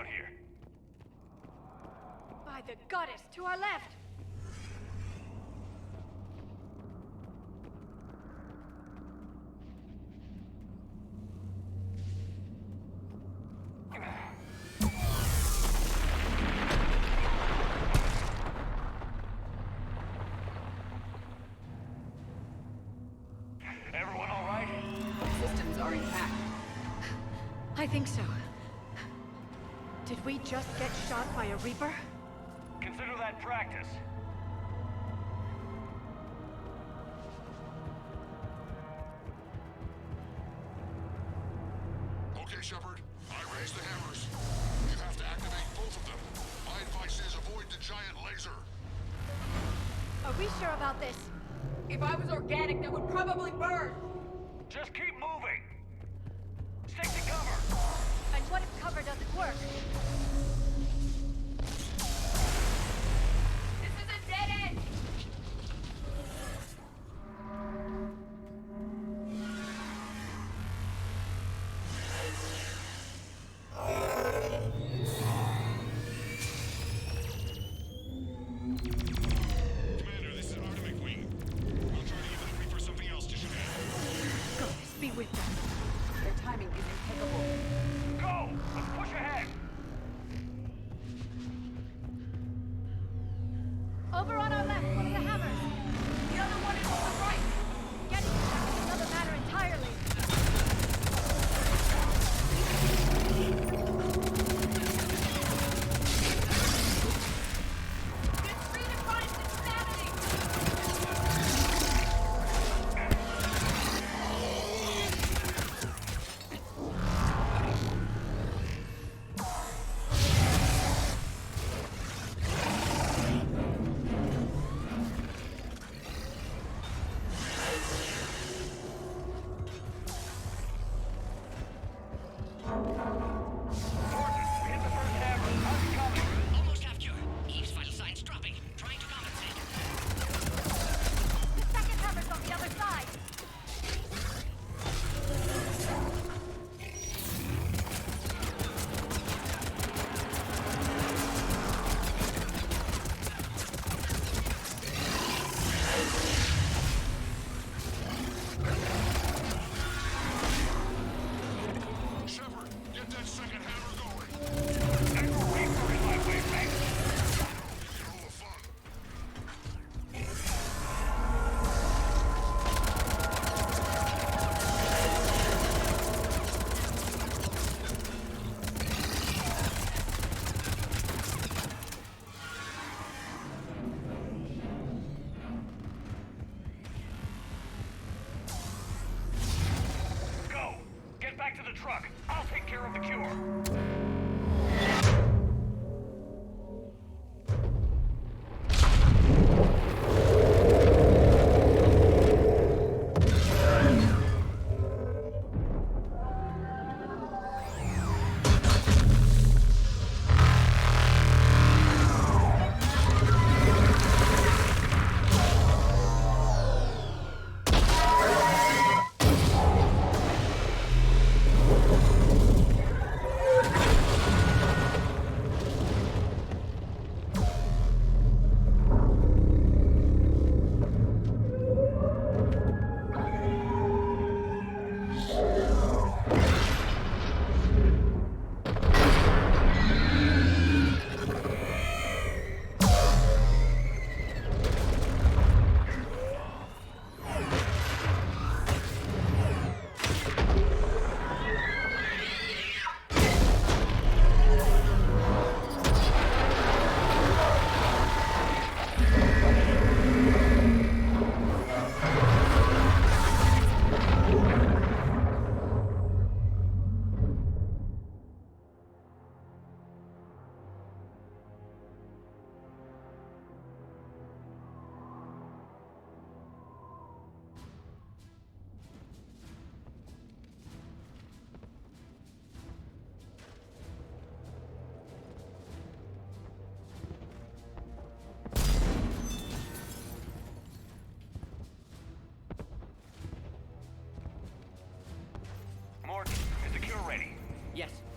out here? By the goddess, to our left! Everyone all right? Systems are intact. I think so. Did we just get shot by a Reaper? Consider that practice. Okay, Shepard. I raised the hammers. You have to activate both of them. My advice is avoid the giant laser. Are we sure about this? If I was organic, that would probably burn! Just keep moving. Stick to cover. And what if cover doesn't work? This is a dead end! Commander, this is Artemic Wing. We'll try to give the Reaper something else to shoot at.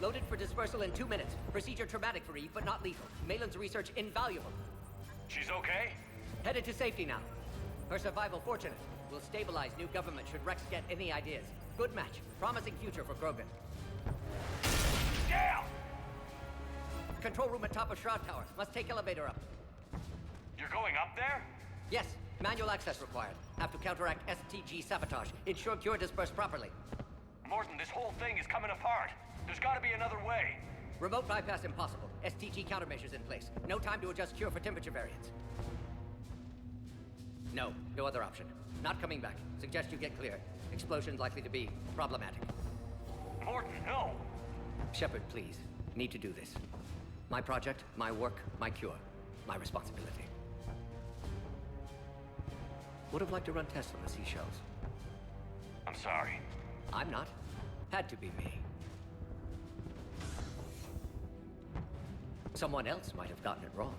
Loaded for dispersal in 2 minutes. Procedure traumatic for Eve, but not lethal. Malin's research invaluable. She's okay? Headed to safety now. Her survival fortunate. Will stabilize new government should Rex get any ideas. Good match. Promising future for Krogan. Down! Control room at top of Shroud Tower. Must take elevator up. You're going up there? Yes. Manual access required. Have to counteract STG sabotage. Ensure cure dispersed properly. Morton, this whole thing is coming apart. There's gotta be another way. Remote bypass impossible. STG countermeasures in place. No time to adjust cure for temperature variance. No other option. Not coming back. Suggest you get clear. Explosion's likely to be problematic. Morton, no! Shepard, please. Need to do this. My project, my work, my cure. My responsibility. Would have liked to run tests on the seashells. I'm sorry. I'm not. Had to be me. Someone else might have gotten it wrong.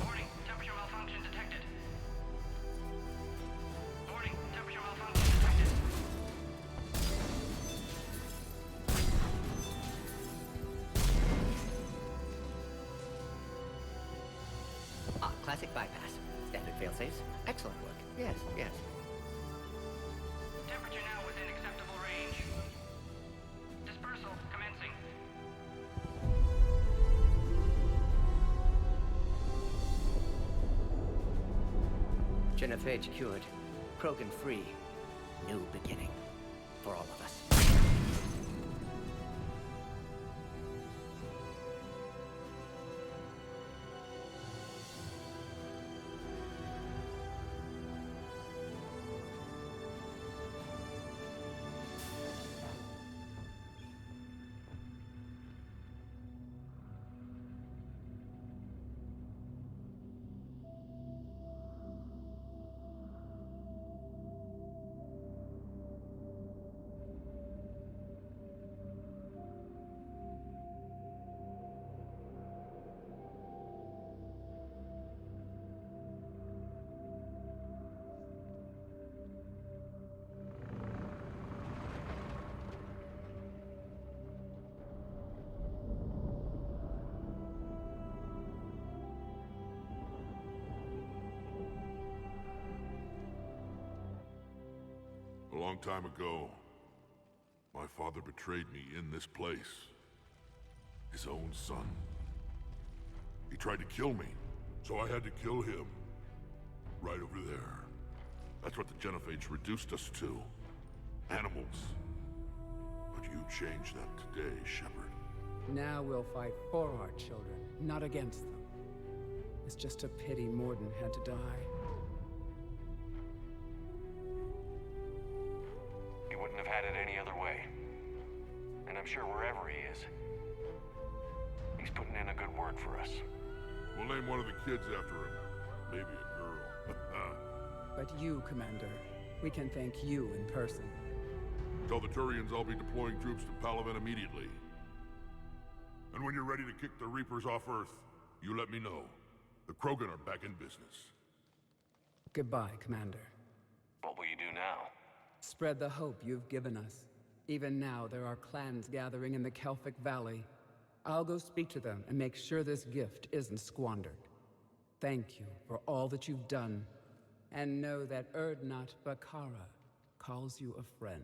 Warning, temperature malfunction detected. Warning, temperature malfunction detected. Classic bypass. Standard failsafes. Excellent work. Yes. Temperature now within acceptable range. Dispersal commencing. Genophage cured. Krogan free. New beginning. For all of us. A long time ago, my father betrayed me in this place. His own son. He tried to kill me, so I had to kill him. Right over there. That's what the Genophage reduced us to. Animals. But you changed that today, Shepard. Now we'll fight for our children, not against them. It's just a pity Morden had to die. He wouldn't have had it any other way. And I'm sure wherever he is, he's putting in a good word for us. We'll name one of the kids after him. Maybe a girl. But you, Commander, we can thank you in person. Tell the Turians I'll be deploying troops to Palaven immediately. And when you're ready to kick the Reapers off Earth, you let me know. The Krogan are back in business. Goodbye, Commander. What will you do now? Spread the hope you've given us. Even now, there are clans gathering in the Kelphic Valley. I'll go speak to them and make sure this gift isn't squandered. Thank you for all that you've done. And know that Erdnot Bakara calls you a friend.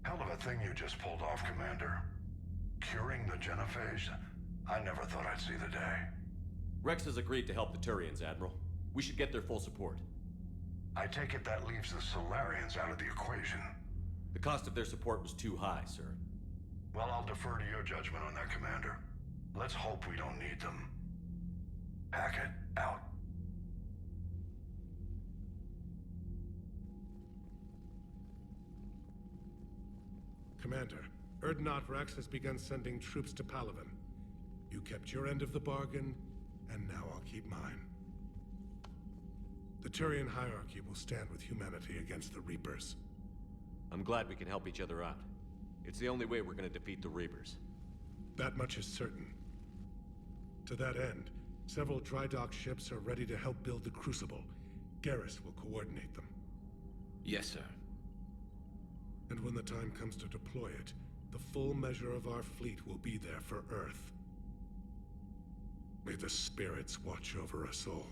Hell of a thing you just pulled off, Commander. Curing the Genophage? I never thought I'd see the day. Rex has agreed to help the Turians, Admiral. We should get their full support. I take it that leaves the Solarians out of the equation. The cost of their support was too high, sir. Well, I'll defer to your judgment on that, Commander. Let's hope we don't need them. Hackett, out. Commander, Erdnot Rex has begun sending troops to Palaven. You kept your end of the bargain, and now I'll keep mine. The Turian hierarchy will stand with humanity against the Reapers. I'm glad we can help each other out. It's the only way we're gonna defeat the Reapers. That much is certain. To that end, several dry dock ships are ready to help build the Crucible. Garrus will coordinate them. Yes, sir. And when the time comes to deploy it, the full measure of our fleet will be there for Earth. May the spirits watch over us all.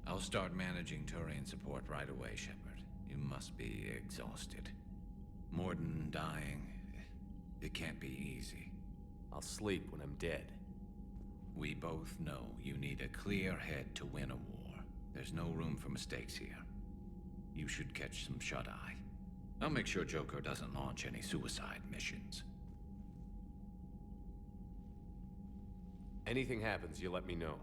I'll start managing Turian support right away, Shepard. You must be exhausted. Morden dying, it can't be easy. I'll sleep when I'm dead. We both know you need a clear head to win a war. There's no room for mistakes here. You should catch some shut-eye. I'll make sure Joker doesn't launch any suicide missions. Anything happens, you let me know.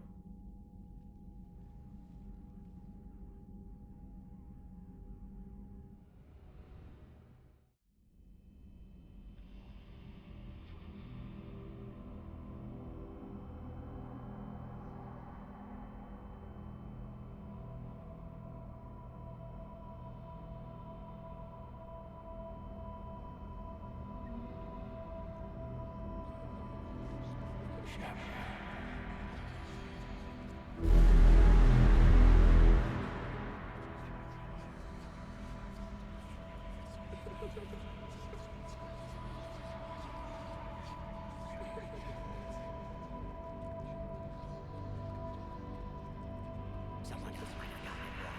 Someone else might have gotten it wrong.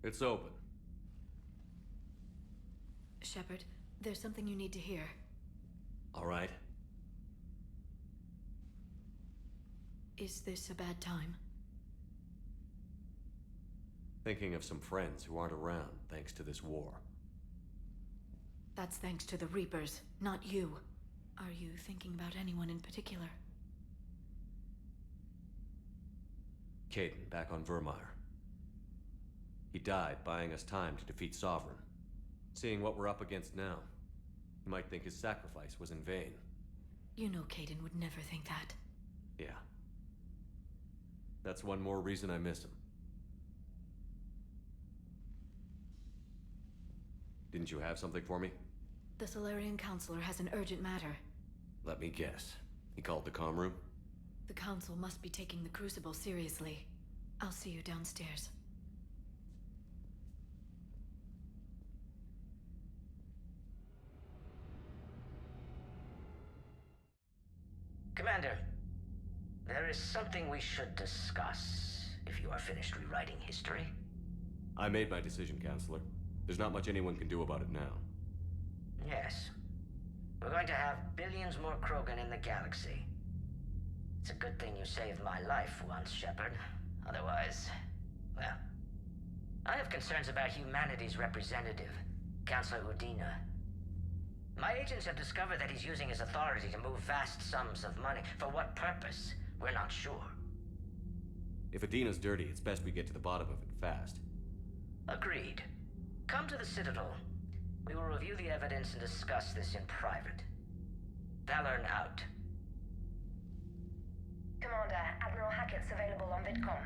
It's open. Shepard, there's something you need to hear. All right. Is this a bad time? Thinking of some friends who aren't around thanks to this war. That's thanks to the Reapers, not you. Are you thinking about anyone in particular? Caden, back on Vermeer. He died buying us time to defeat Sovereign. Seeing what we're up against now, you might think his sacrifice was in vain. You know Caden would never think that. Yeah. That's one more reason I miss him. Didn't you have something for me? The Solarian Counselor has an urgent matter. Let me guess. He called the comm room? The Council must be taking the Crucible seriously. I'll see you downstairs. Commander, there is something we should discuss, if you are finished rewriting history. I made my decision, Counselor. There's not much anyone can do about it now. Yes. We're going to have billions more Krogan in the galaxy. It's a good thing you saved my life once, Shepard. Otherwise, well... I have concerns about humanity's representative, Councilor Udina. My agents have discovered that he's using his authority to move vast sums of money. For what purpose? We're not sure. If Adina's dirty, it's best we get to the bottom of it fast. Agreed. Come to the Citadel. We will review the evidence and discuss this in private. Valorn out. Commander, Admiral Hackett's available on VidCom.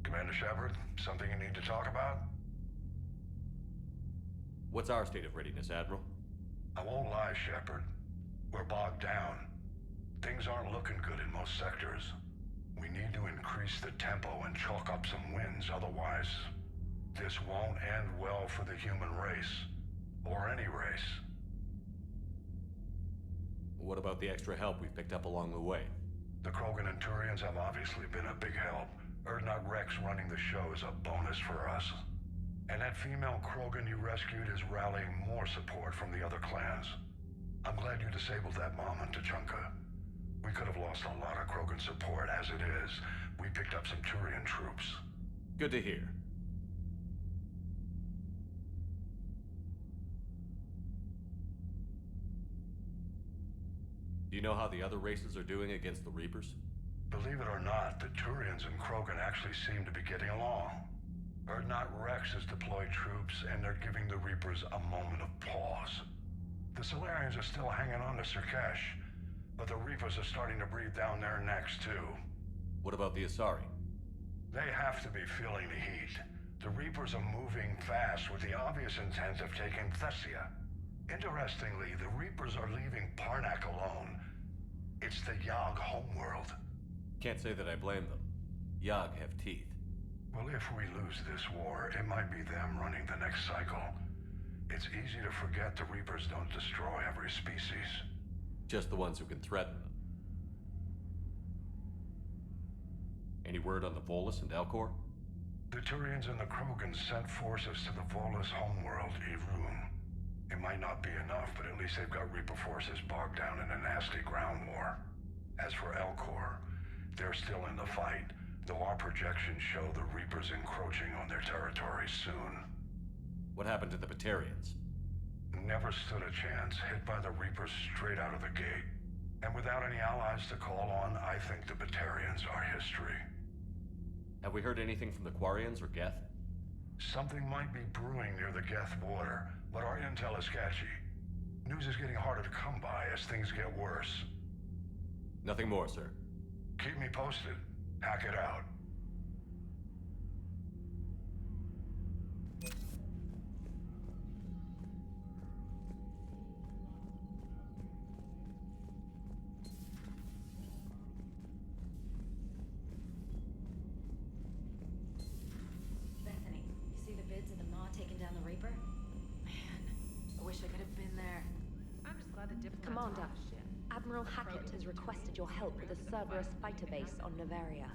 Commander Shepard, something you need to talk about? What's our state of readiness, Admiral? I won't lie, Shepard. We're bogged down. Things aren't looking good in most sectors. We need to increase the tempo and chalk up some wins, otherwise, this won't end well for the human race. Or any race. What about the extra help we've picked up along the way? The Krogan and Turians have obviously been a big help. Urdnot Rex running the show is a bonus for us. And that female Krogan you rescued is rallying more support from the other clans. I'm glad you disabled that bomb on Tachanka. We could have lost a lot of Krogan support as it is. We picked up some Turian troops. Good to hear. Do you know how the other races are doing against the Reapers? Believe it or not, the Turians and Krogan actually seem to be getting along. Urdnot Rex has deployed troops, and they're giving the Reapers a moment of pause. The Solarians are still hanging on to Sirkesh, but the Reapers are starting to breathe down their necks, too. What about the Asari? They have to be feeling the heat. The Reapers are moving fast with the obvious intent of taking Thessia. Interestingly, the Reapers are leaving Parnak alone. It's the Yogg homeworld. Can't say that I blame them. Yogg have teeth. Well, if we lose this war, it might be them running the next cycle. It's easy to forget the Reapers don't destroy every species. Just the ones who can threaten them. Any word on the Volus and Elcor? The Turians and the Krogan sent forces to the Volus homeworld, Irun. It might not be enough, but at least they've got Reaper forces bogged down in a nasty ground war. As for Elcor, they're still in the fight, though our projections show the Reapers encroaching on their territory soon. What happened to the Batarians? Never stood a chance, hit by the Reapers straight out of the gate. And without any allies to call on, I think the Batarians are history. Have we heard anything from the Quarians or Geth? Something might be brewing near the Geth border, but our intel is sketchy. News is getting harder to come by as things get worse. Nothing more, sir. Keep me posted. Hack it out. Bethany, you see the bids of the Maw taking down the Reaper? Man, I wish I could have been there. I'm just glad the diplomats Commander, are off the ship. Admiral Hackett has requested your help with a Cerberus fighter base on Novaria.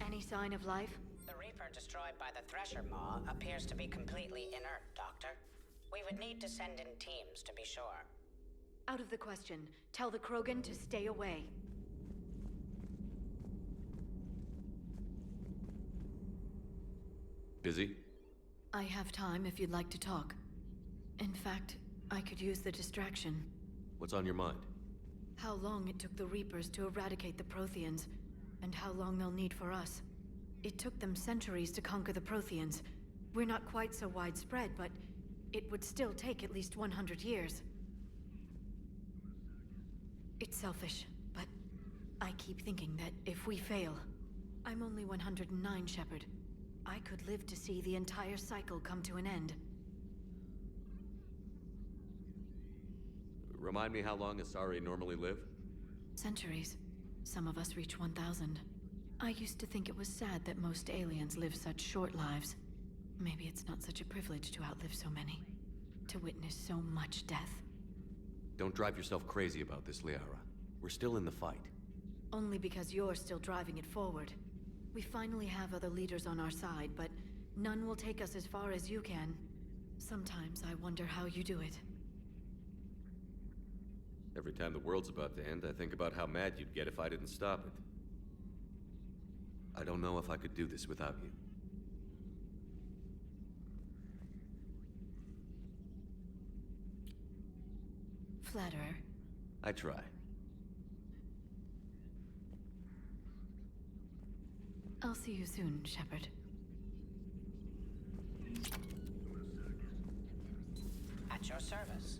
Any sign of life? The Reaper destroyed by the Thresher Maw appears to be completely inert, Doctor. We would need to send in teams to be sure. Out of the question. Tell the Krogan to stay away. Busy? I have time if you'd like to talk. In fact, I could use the distraction. What's on your mind? How long it took the Reapers to eradicate the Protheans, and how long they'll need for us. It took them centuries to conquer the Protheans. We're not quite so widespread, but it would still take at least 100 years. It's selfish, but I keep thinking that if we fail... I'm only 109, Shepard. I could live to see the entire cycle come to an end. Remind me how long Asari normally live? Centuries. Some of us reach 1,000. I used to think it was sad that most aliens live such short lives. Maybe it's not such a privilege to outlive so many. To witness so much death. Don't drive yourself crazy about this, Liara. We're still in the fight. Only because you're still driving it forward. We finally have other leaders on our side, but none will take us as far as you can. Sometimes I wonder how you do it. Every time the world's about to end, I think about how mad you'd get if I didn't stop it. I don't know if I could do this without you. Flatterer. I try. I'll see you soon, Shepard. At your service.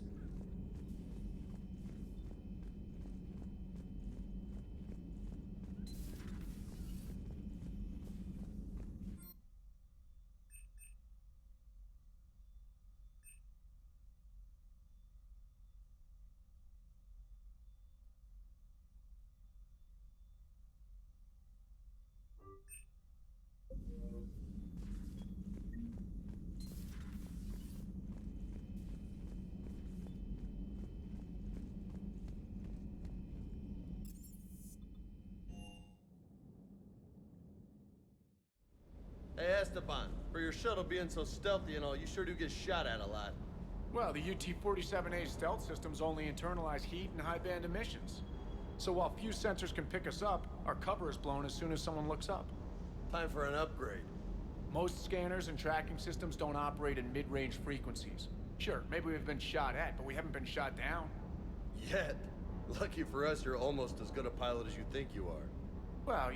Hey, Esteban, for your shuttle being so stealthy and all, you sure do get shot at a lot. Well, the UT-47A stealth systems only internalize heat and high-band emissions. So while few sensors can pick us up, our cover is blown as soon as someone looks up. Time for an upgrade. Most scanners and tracking systems don't operate in mid-range frequencies. Sure, maybe we've been shot at, but we haven't been shot down. Yet. Lucky for us, you're almost as good a pilot as you think you are. Well,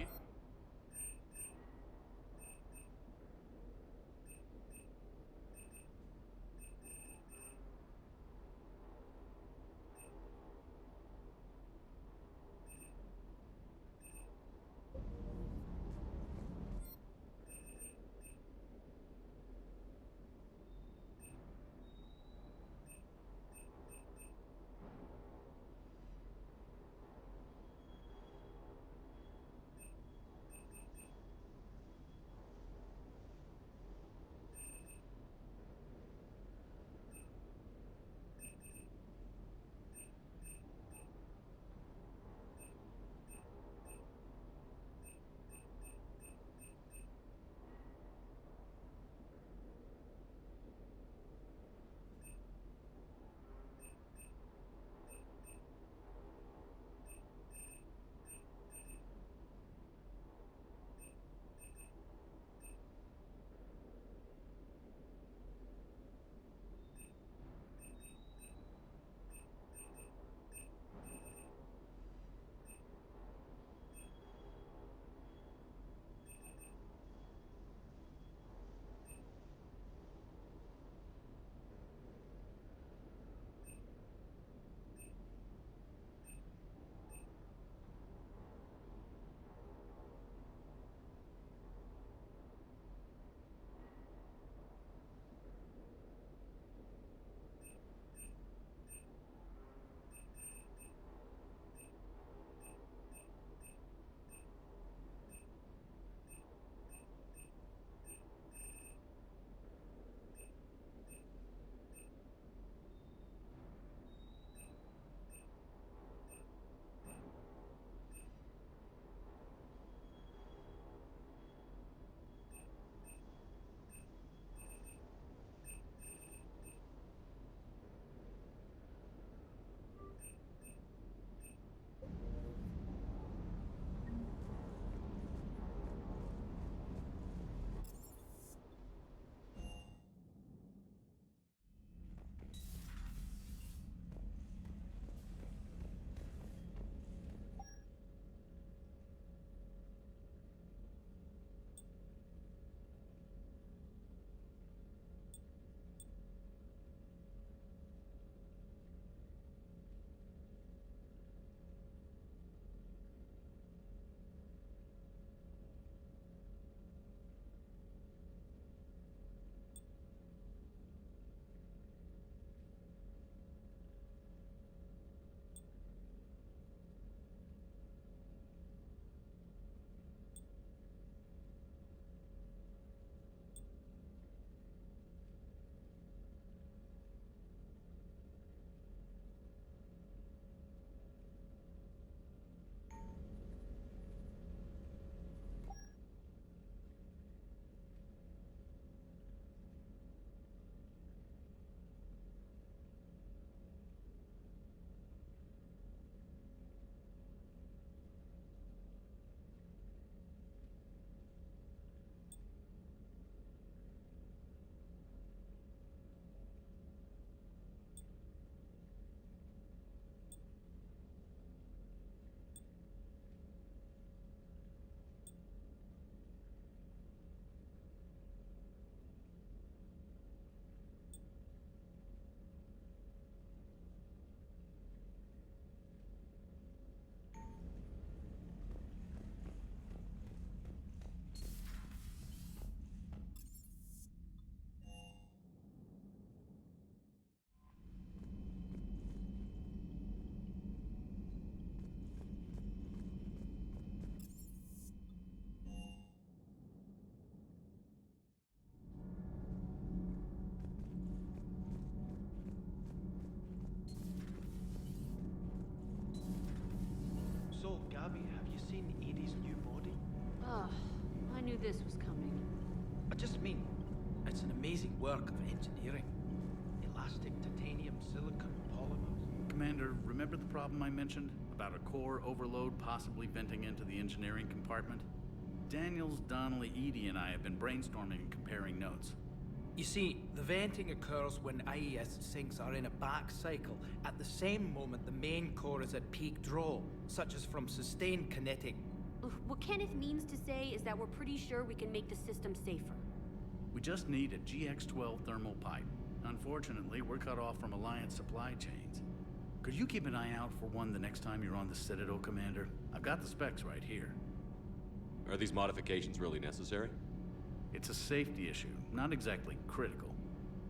amazing work of engineering. Elastic, titanium, silicon, polymers. Commander, remember the problem I mentioned? About a core overload possibly venting into the engineering compartment? Daniels, Donnelly, Edie, and I have been brainstorming and comparing notes. You see, the venting occurs when IES sinks are in a back cycle at the same moment the main core is at peak draw, such as from sustained kinetic. What Kenneth means to say is that we're pretty sure we can make the system safer. We just need a GX-12 thermal pipe. Unfortunately, we're cut off from Alliance supply chains. Could you keep an eye out for one the next time you're on the Citadel, Commander? I've got the specs right here. Are these modifications really necessary? It's a safety issue, not exactly critical.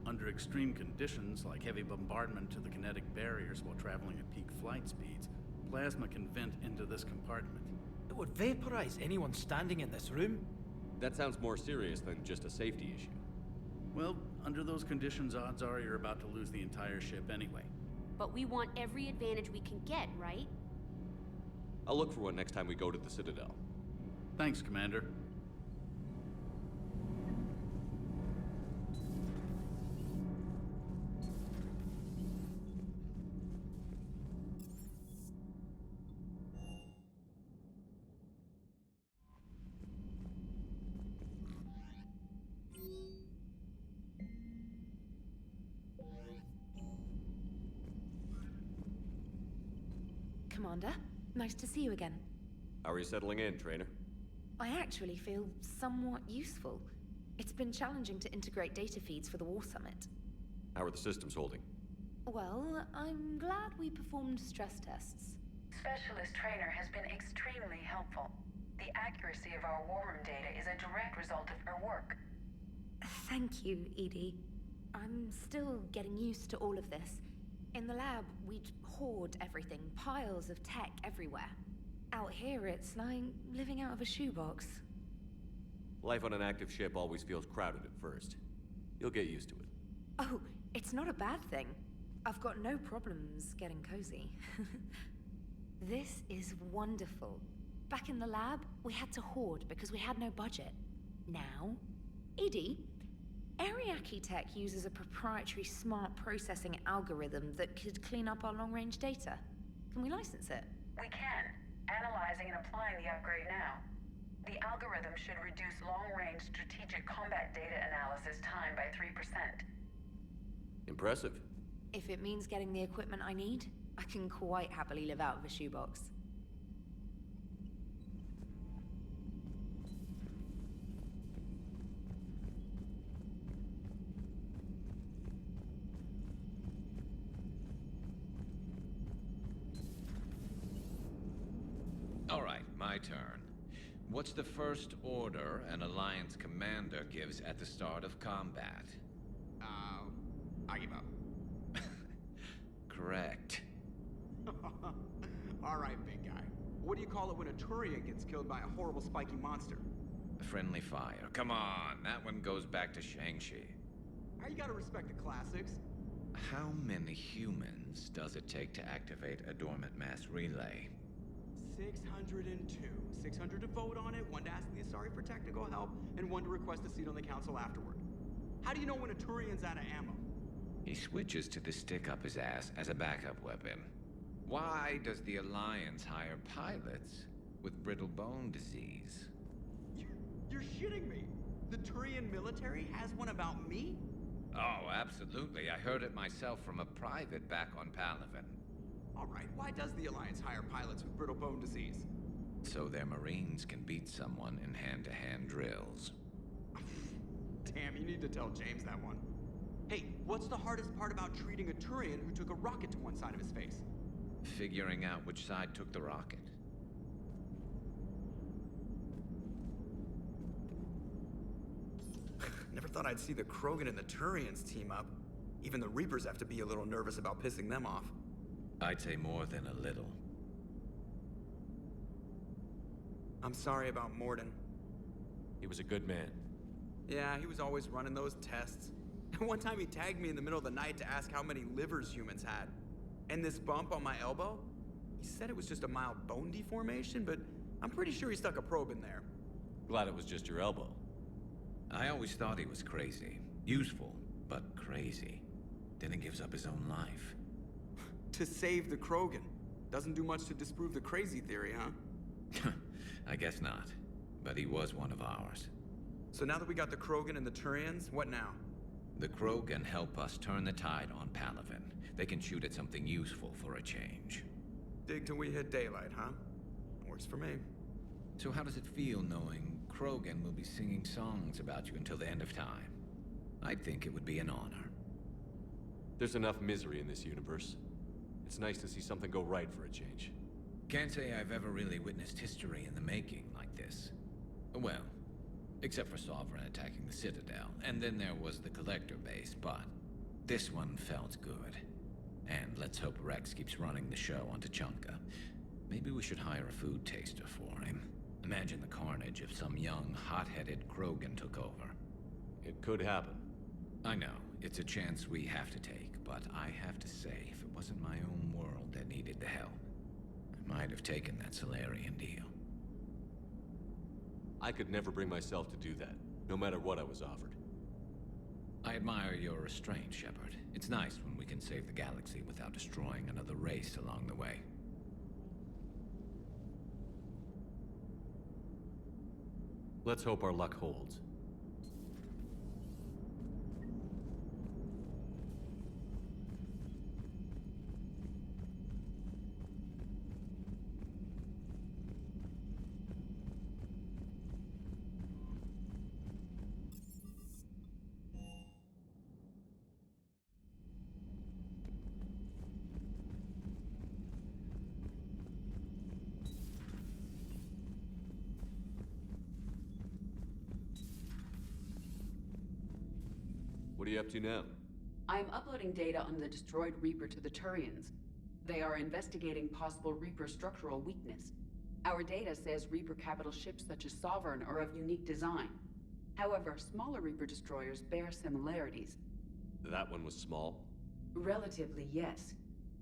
Under extreme conditions, like heavy bombardment to the kinetic barriers while traveling at peak flight speeds, plasma can vent into this compartment. It would vaporize anyone standing in this room. That sounds more serious than just a safety issue. Well, under those conditions, odds are you're about to lose the entire ship anyway. But we want every advantage we can get, right? I'll look for one next time we go to the Citadel. Thanks, Commander. Commander, nice to see you again. How are you settling in, Trainer? I actually feel somewhat useful. It's been challenging to integrate data feeds for the War Summit. How are the systems holding? Well, I'm glad we performed stress tests. Specialist Trainer has been extremely helpful. The accuracy of our war room data is a direct result of her work. Thank you, Edie. I'm still getting used to all of this. In the lab, we'd hoard everything, piles of tech everywhere. Out here, it's like living out of a shoebox. Life on an active ship always feels crowded at first. You'll get used to it. Oh, it's not a bad thing. I've got no problems getting cozy. This is wonderful. Back in the lab, we had to hoard because we had no budget. Now, Edie, Ariake Tech uses a proprietary smart processing algorithm that could clean up our long-range data. Can we license it? We can. Analyzing and applying the upgrade now. The algorithm should reduce long-range strategic combat data analysis time by 3%. Impressive. If it means getting the equipment I need, I can quite happily live out of a shoebox. All right, my turn. What's the first order an Alliance commander gives at the start of combat? I give up. Correct. All right, big guy. What do you call it when a Turian gets killed by a horrible spiky monster? Friendly fire. Come on, that one goes back to Shang-Chi. How you gotta respect the classics? How many humans does it take to activate a dormant mass relay? 602. 600 to vote on it, one to ask the Asari for technical help, and one to request a seat on the council afterward. How do you know when a Turian's out of ammo? He switches to the stick up his ass as a backup weapon. Why does the Alliance hire pilots with brittle bone disease? You're shitting me. The Turian military has one about me? Oh, absolutely. I heard it myself from a private back on Palaven. All right, why does the Alliance hire pilots with brittle bone disease? So their Marines can beat someone in hand-to-hand drills. Damn, you need to tell James that one. Hey, what's the hardest part about treating a Turian who took a rocket to one side of his face? Figuring out which side took the rocket. Never thought I'd see the Krogan and the Turians team up. Even the Reapers have to be a little nervous about pissing them off. I'd say more than a little. I'm sorry about Morden. He was a good man. Yeah, he was always running those tests. One time he tagged me in the middle of the night to ask how many livers humans had. And this bump on my elbow? He said it was just a mild bone deformation, but I'm pretty sure he stuck a probe in there. Glad it was just your elbow. I always thought he was crazy. Useful, but crazy. Then he gives up his own life. To save the Krogan. Doesn't do much to disprove the crazy theory, huh? I guess not. But he was one of ours. So now that we got the Krogan and the Turians, what now? The Krogan help us turn the tide on Palaven. They can shoot at something useful for a change. Dig till we hit daylight, huh? Works for me. So how does it feel knowing Krogan will be singing songs about you until the end of time? I'd think it would be an honor. There's enough misery in this universe. It's nice to see something go right for a change. Can't say I've ever really witnessed history in the making like this. Well, except for Sovereign attacking the Citadel, and then there was the Collector base, but this one felt good. And let's hope Rex keeps running the show on Tuchanka. Maybe we should hire a food taster for him. Imagine the carnage if some young, hot-headed Krogan took over. It could happen. I know, it's a chance we have to take, but I have to say, if it wasn't my own world that needed the help, I might have taken that Solarian deal. I could never bring myself to do that, no matter what I was offered. I admire your restraint, Shepard. It's nice when we can save the galaxy without destroying another race along the way. Let's hope our luck holds. What are you up to now? I am uploading data on the destroyed Reaper to the Turians. They are investigating possible Reaper structural weakness. Our data says Reaper capital ships such as Sovereign are of unique design. However, smaller Reaper destroyers bear similarities. That one was small? Relatively, yes.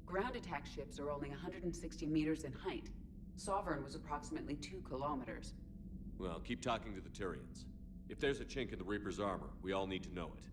Ground attack ships are only 160 meters in height. Sovereign was approximately 2 kilometers. Well, keep talking to the Turians. If there's a chink in the Reaper's armor, we all need to know it.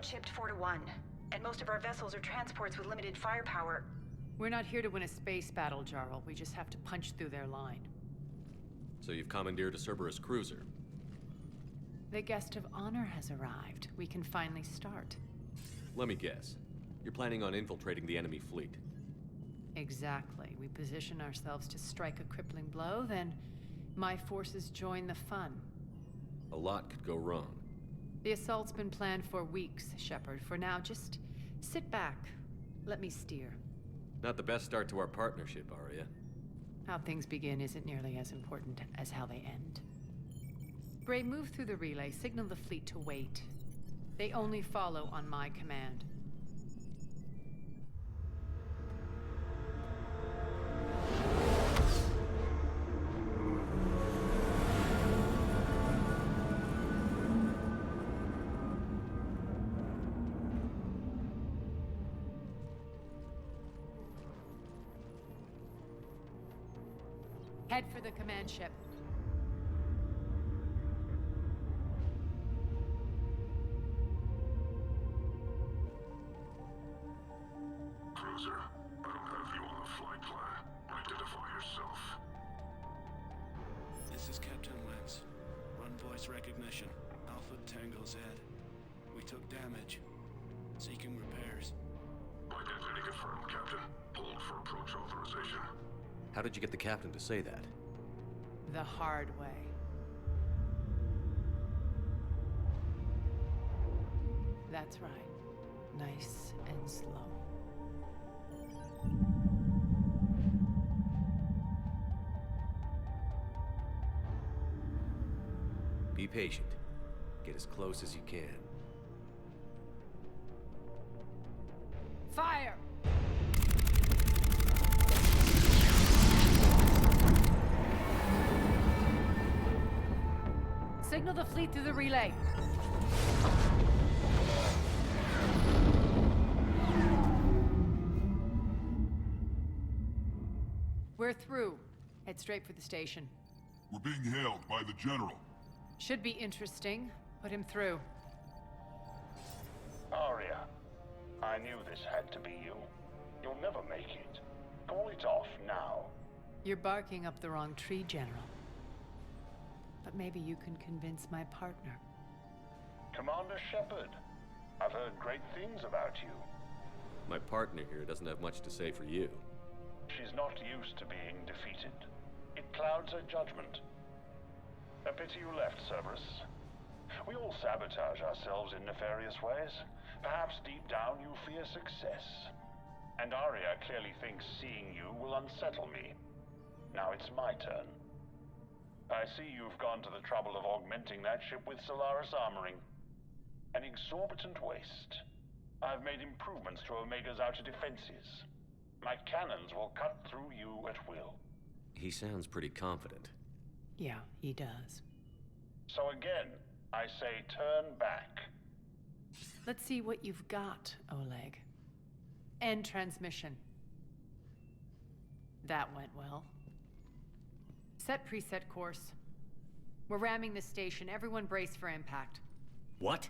outchipped 4-1, and most of our vessels are transports with limited firepower. We're not here to win a space battle, Jarl. We just have to punch through their line. So you've commandeered a Cerberus cruiser. The guest of honor has arrived. We can finally start. Let me guess. You're planning on infiltrating the enemy fleet. Exactly. We position ourselves to strike a crippling blow, then my forces join the fun. A lot could go wrong. The assault's been planned for weeks, Shepard. For now, just sit back. Let me steer. Not the best start to our partnership, Arya. How things begin isn't nearly as important as how they end. Bray, move through the relay. Signal the fleet to wait. They only follow on my command. Head for the command ship. Cruiser, I don't have you on the flight plan. Identify yourself. This is Captain Lance. Run voice recognition. Alpha Tango Z. We took damage. Seeking repairs. Identity confirmed, Captain. Hold for approach authorization. How did you get the captain to say that? The hard way. That's right. Nice and slow. Be patient. Get as close as you can. Fire! Signal the fleet through the relay. We're through. Head straight for the station. We're being hailed by the General. Should be interesting. Put him through. Arya, I knew this had to be you. You'll never make it. Call it off now. You're barking up the wrong tree, General. But maybe you can convince my partner. Commander Shepard, I've heard great things about you. My partner here doesn't have much to say for you. She's not used to being defeated. It clouds her judgment. A pity you left, Cerberus. We all sabotage ourselves in nefarious ways. Perhaps deep down you fear success. And Arya clearly thinks seeing you will unsettle me. Now it's my turn. I see you've gone to the trouble of augmenting that ship with Solaris armoring. An exorbitant waste. I've made improvements to Omega's outer defenses. My cannons will cut through you at will. He sounds pretty confident. Yeah, he does. So again, I say turn back. Let's see what you've got, Oleg. End transmission. That went well. Set preset course. We're ramming the station. Everyone brace for impact. What?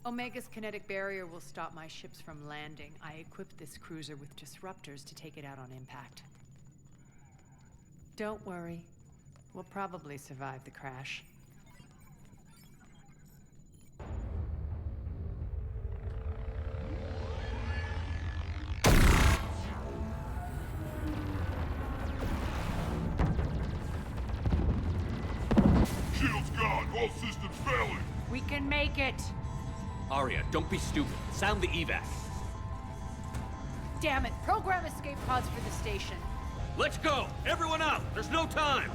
Omega's kinetic barrier will stop my ships from landing. I equipped this cruiser with disruptors to take it out on impact. Don't worry. We'll probably survive the crash. Shield's gone. All systems failing. We can make it! Arya, don't be stupid. Sound the evac. Damn it! Program escape pods for the station. Let's go! Everyone out! There's no time!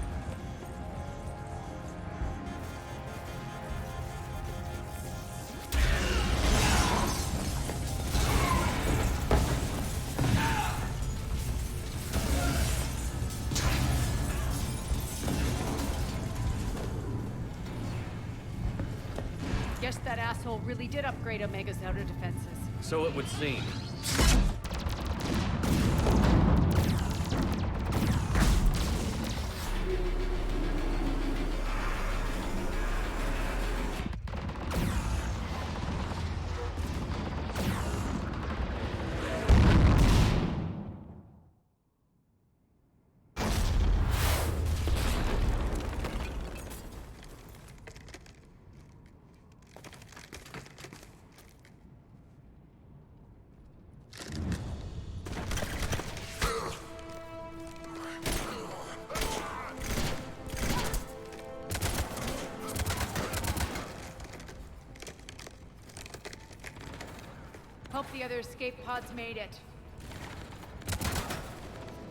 Guess that asshole really did upgrade Omega's outer defenses. So it would seem. Hope the other escape pods made it.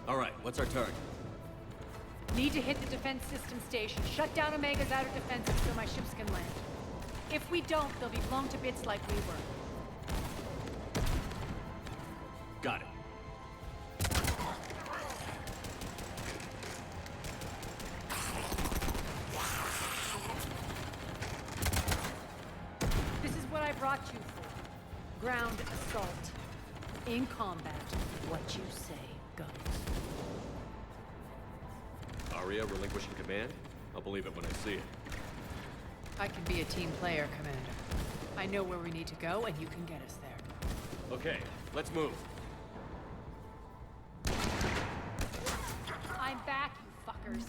All right, what's our target? Need to hit the defense system station. Shut down Omega's outer defenses so my ships can land. If we don't, they'll be blown to bits like we were. Got it. This is what I brought you for. Ground assault. In combat, what you say goes. Aria relinquishing command? I'll believe it when I see it. I can be a team player, Commander. I know where we need to go, and you can get us there. Okay, let's move. I'm back, you fuckers.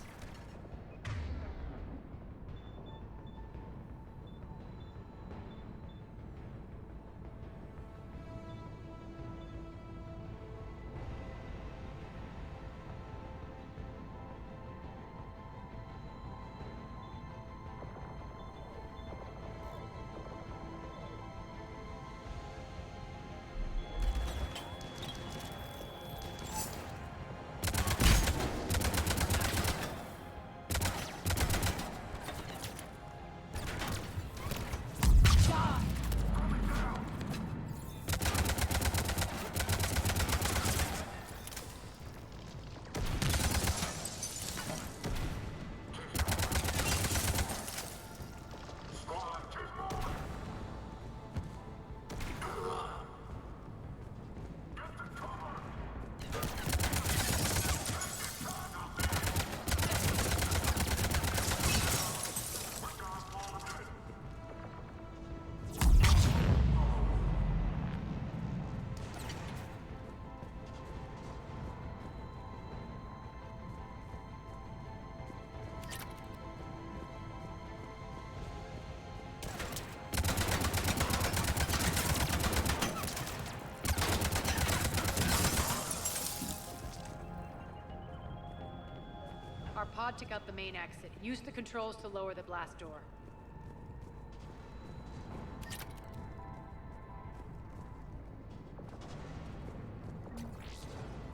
Our pod took out the main exit. Use the controls to lower the blast door.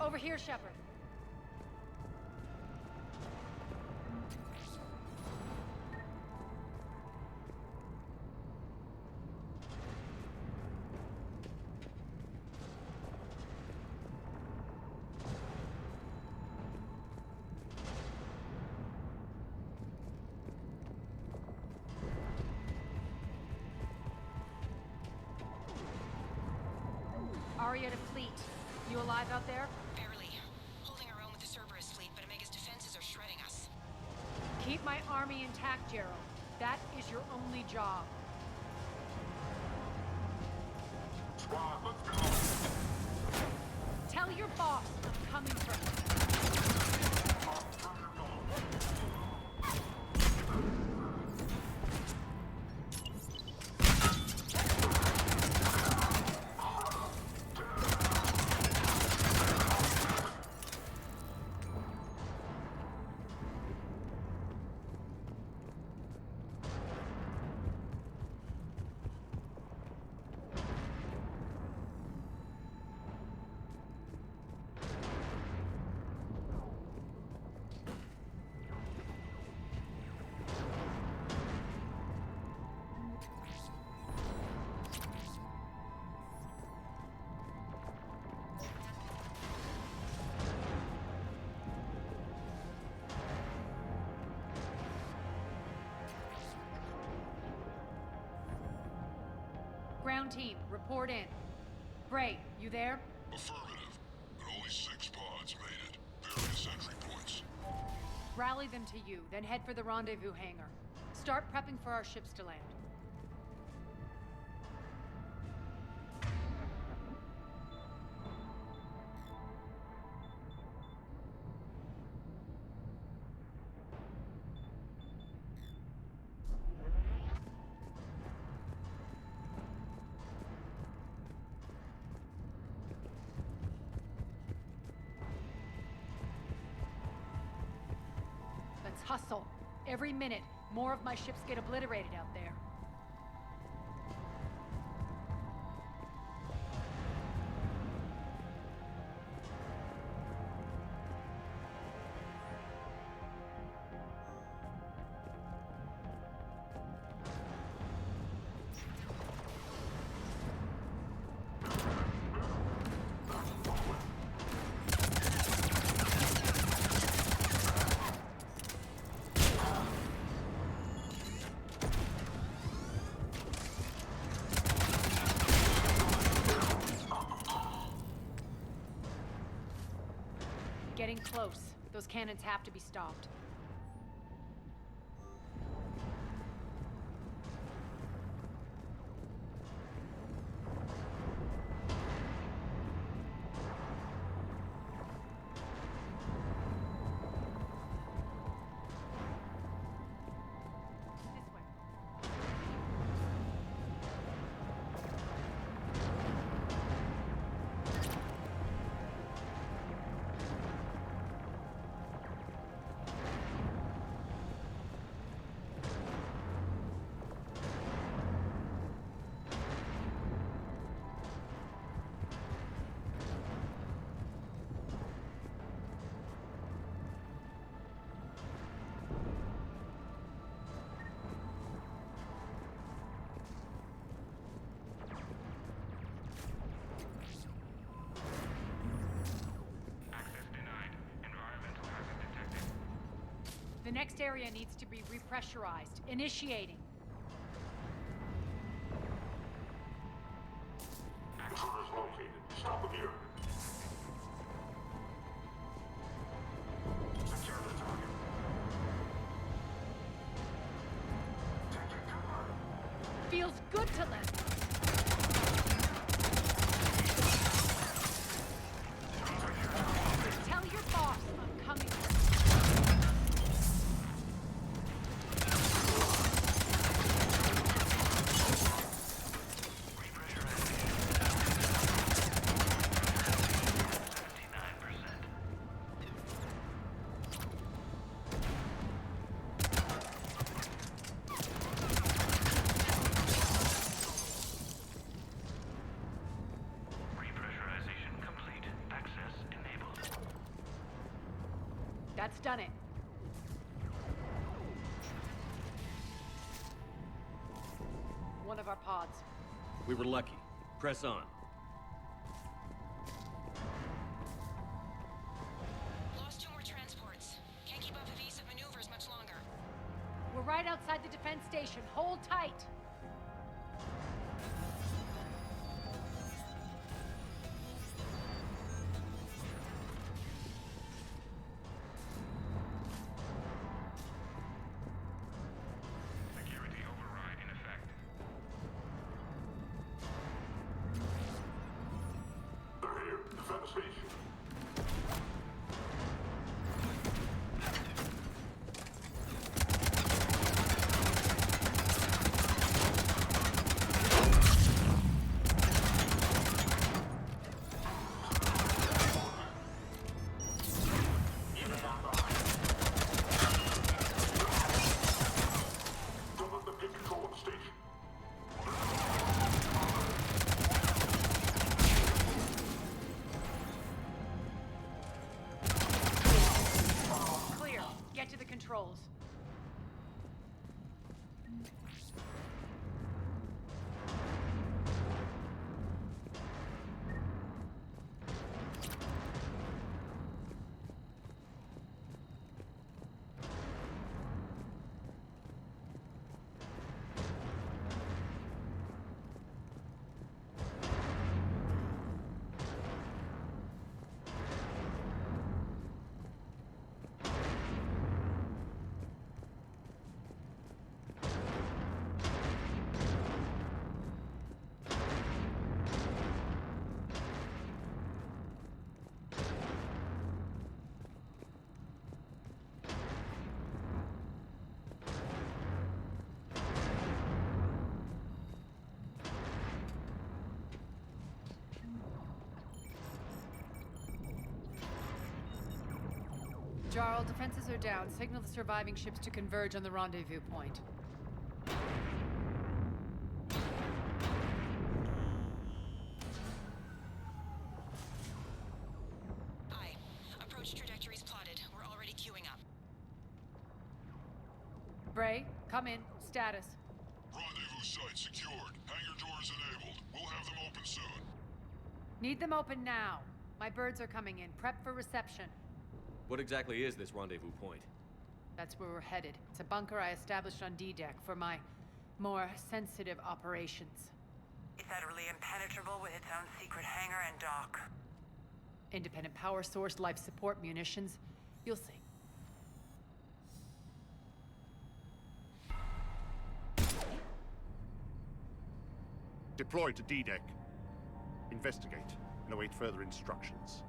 Over here, Shepard. Aria to fleet. You alive out there? Barely. Holding our own with the Cerberus fleet, but Omega's defenses are shredding us. Keep my army intact, Gerald. That is your only job. Squad, let's go! Tell your boss I'm coming for him. Ground team, report in. Bray, you there? Affirmative, but only 6 pods made it. Various entry points. Rally them to you, then head for the rendezvous hangar. Start prepping for our ships to land. Let's hustle. Every minute, more of my ships get obliterated out there. close. Those cannons have to be stopped. The next area needs to be repressurized. Initiating. Intruders located. Stop them here. Secure the target. Taking cover. Feels good to let. Tell your boss I'm coming. That's done it. One of our pods. We were lucky. Press on. Lost 2 more transports. Can't keep up evasive maneuvers much longer. We're right outside the defense station. Hold tight. Controls. Jarl, defenses are down. Signal the surviving ships to converge on the rendezvous point. Aye. Approach trajectories plotted. We're already queuing up. Bray, come in. Status. Rendezvous site secured. Hangar doors enabled. We'll have them open soon. Need them open now. My birds are coming in. Prep for reception. What exactly is this rendezvous point? That's where we're headed. It's a bunker I established on D-Deck for my more sensitive operations. It's utterly impenetrable with its own secret hangar and dock. Independent power source, life support, munitions. You'll see. Deploy to D-Deck. Investigate and await further instructions.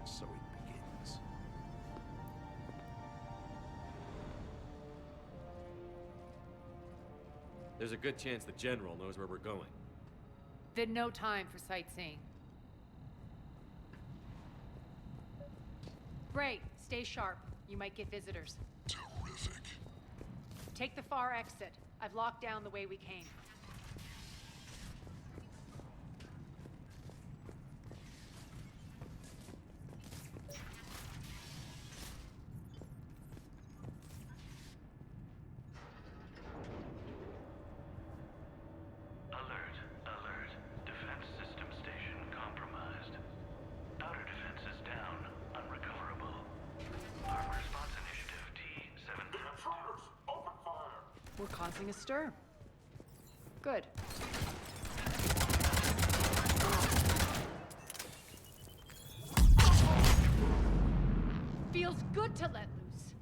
So it begins. There's a good chance the General knows where we're going. Then no time for sightseeing. Bray, stay sharp. You might get visitors. Terrific. Take the far exit. I've locked down the way we came. Alert, alert. Defense system station compromised. Outer defenses down, unrecoverable. Armor response initiative T-7. The intruders! Open fire! We're causing a stir. Good. Feels good to let loose.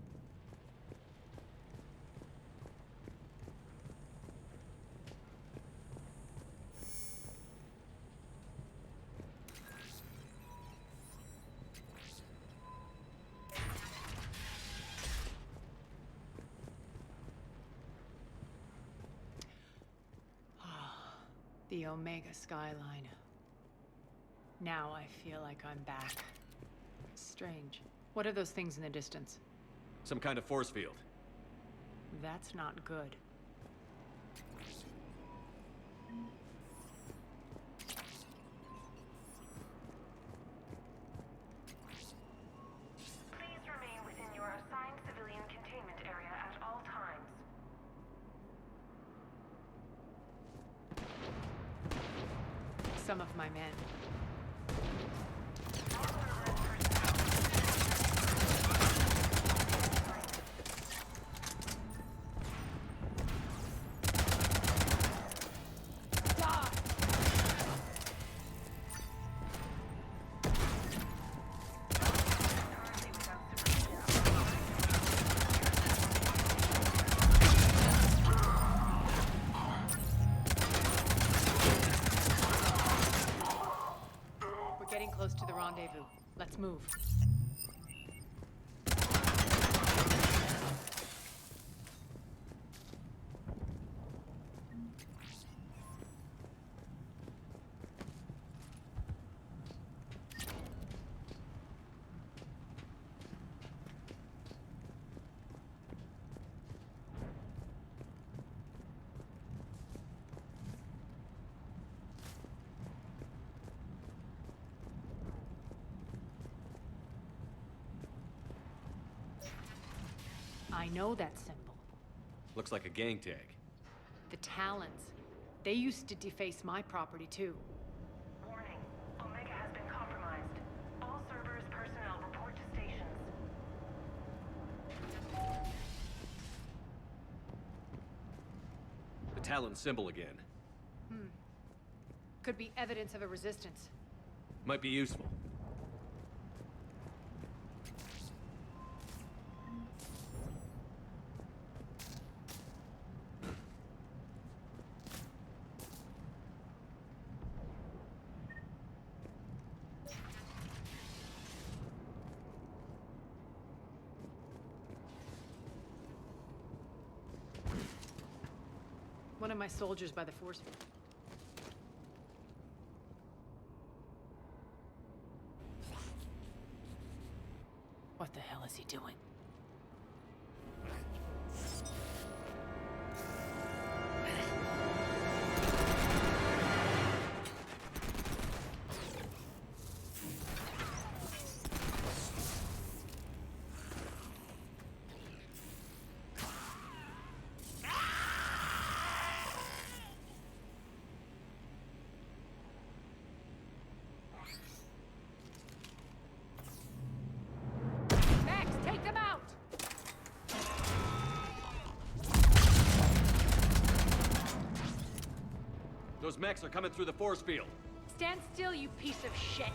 The Omega skyline. Now I feel like I'm back. Strange. What are those things in the distance? Some kind of force field. That's not good. Please remain within your assigned civilian containment area at all times. Some of my men. Getting close to the rendezvous. Let's move. I know that symbol. Looks like a gang tag. The Talons. They used to deface my property too. Warning. Omega has been compromised. All Cerberus personnel report to stations. The Talon symbol again. Could be evidence of a resistance. Might be useful. One of my soldiers by the force field. What the hell is he doing? Those mechs are coming through the force field. Stand still, you piece of shit!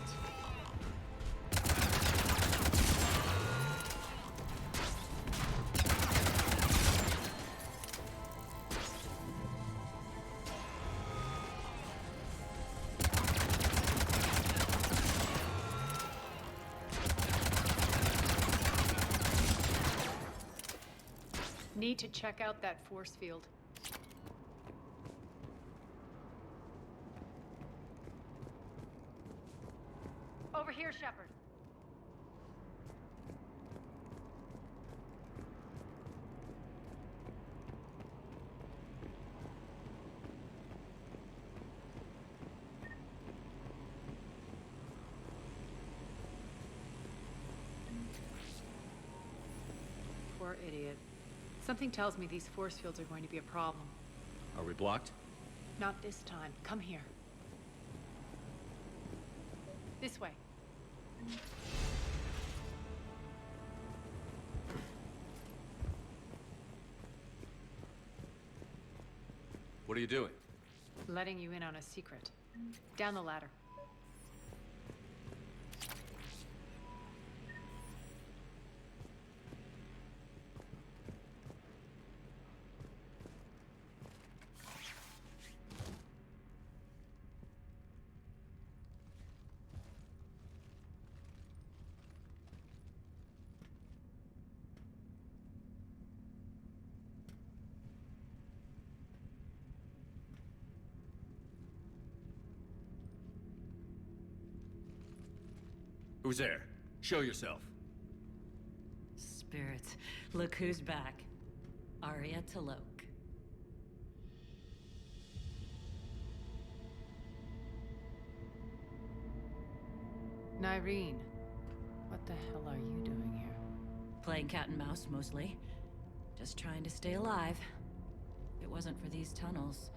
Need to check out that force field. Over here, Shepard. Poor idiot. Something tells me these force fields are going to be a problem. Are we blocked? Not this time. Come here. This way. What are you doing? Letting you in on a secret. Down the ladder. Who's there? Show yourself. Spirits, look who's back. Arya Talok. Nyreen, what the hell are you doing here? Playing cat and mouse, mostly. Just trying to stay alive. If it wasn't for these tunnels.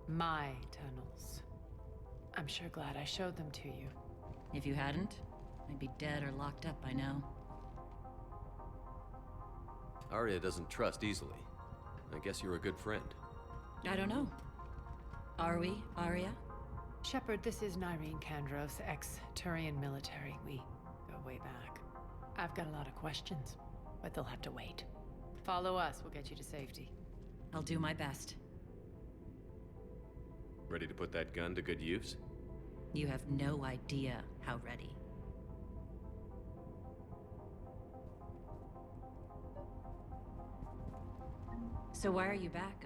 My tunnels. I'm sure glad I showed them to you. If you hadn't, I'd be dead or locked up by now. Arya doesn't trust easily. I guess you're a good friend. I don't know. Are we, Arya? Shepard, this is Nyreen Kandros, ex-Turian military. We go way back. I've got a lot of questions, but they'll have to wait. Follow us, we'll get you to safety. I'll do my best. Ready to put that gun to good use? You have no idea how ready. So why are you back?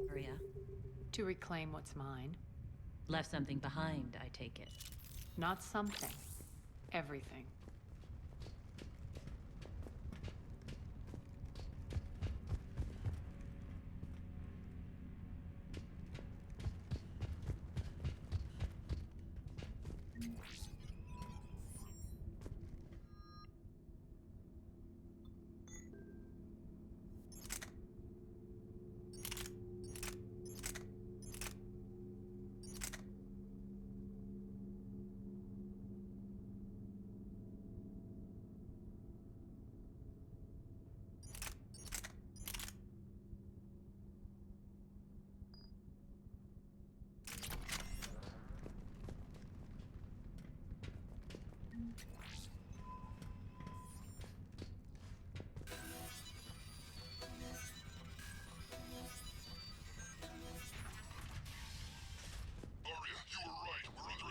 Arya? To reclaim what's mine. Left something behind, I take it. Not something. Everything.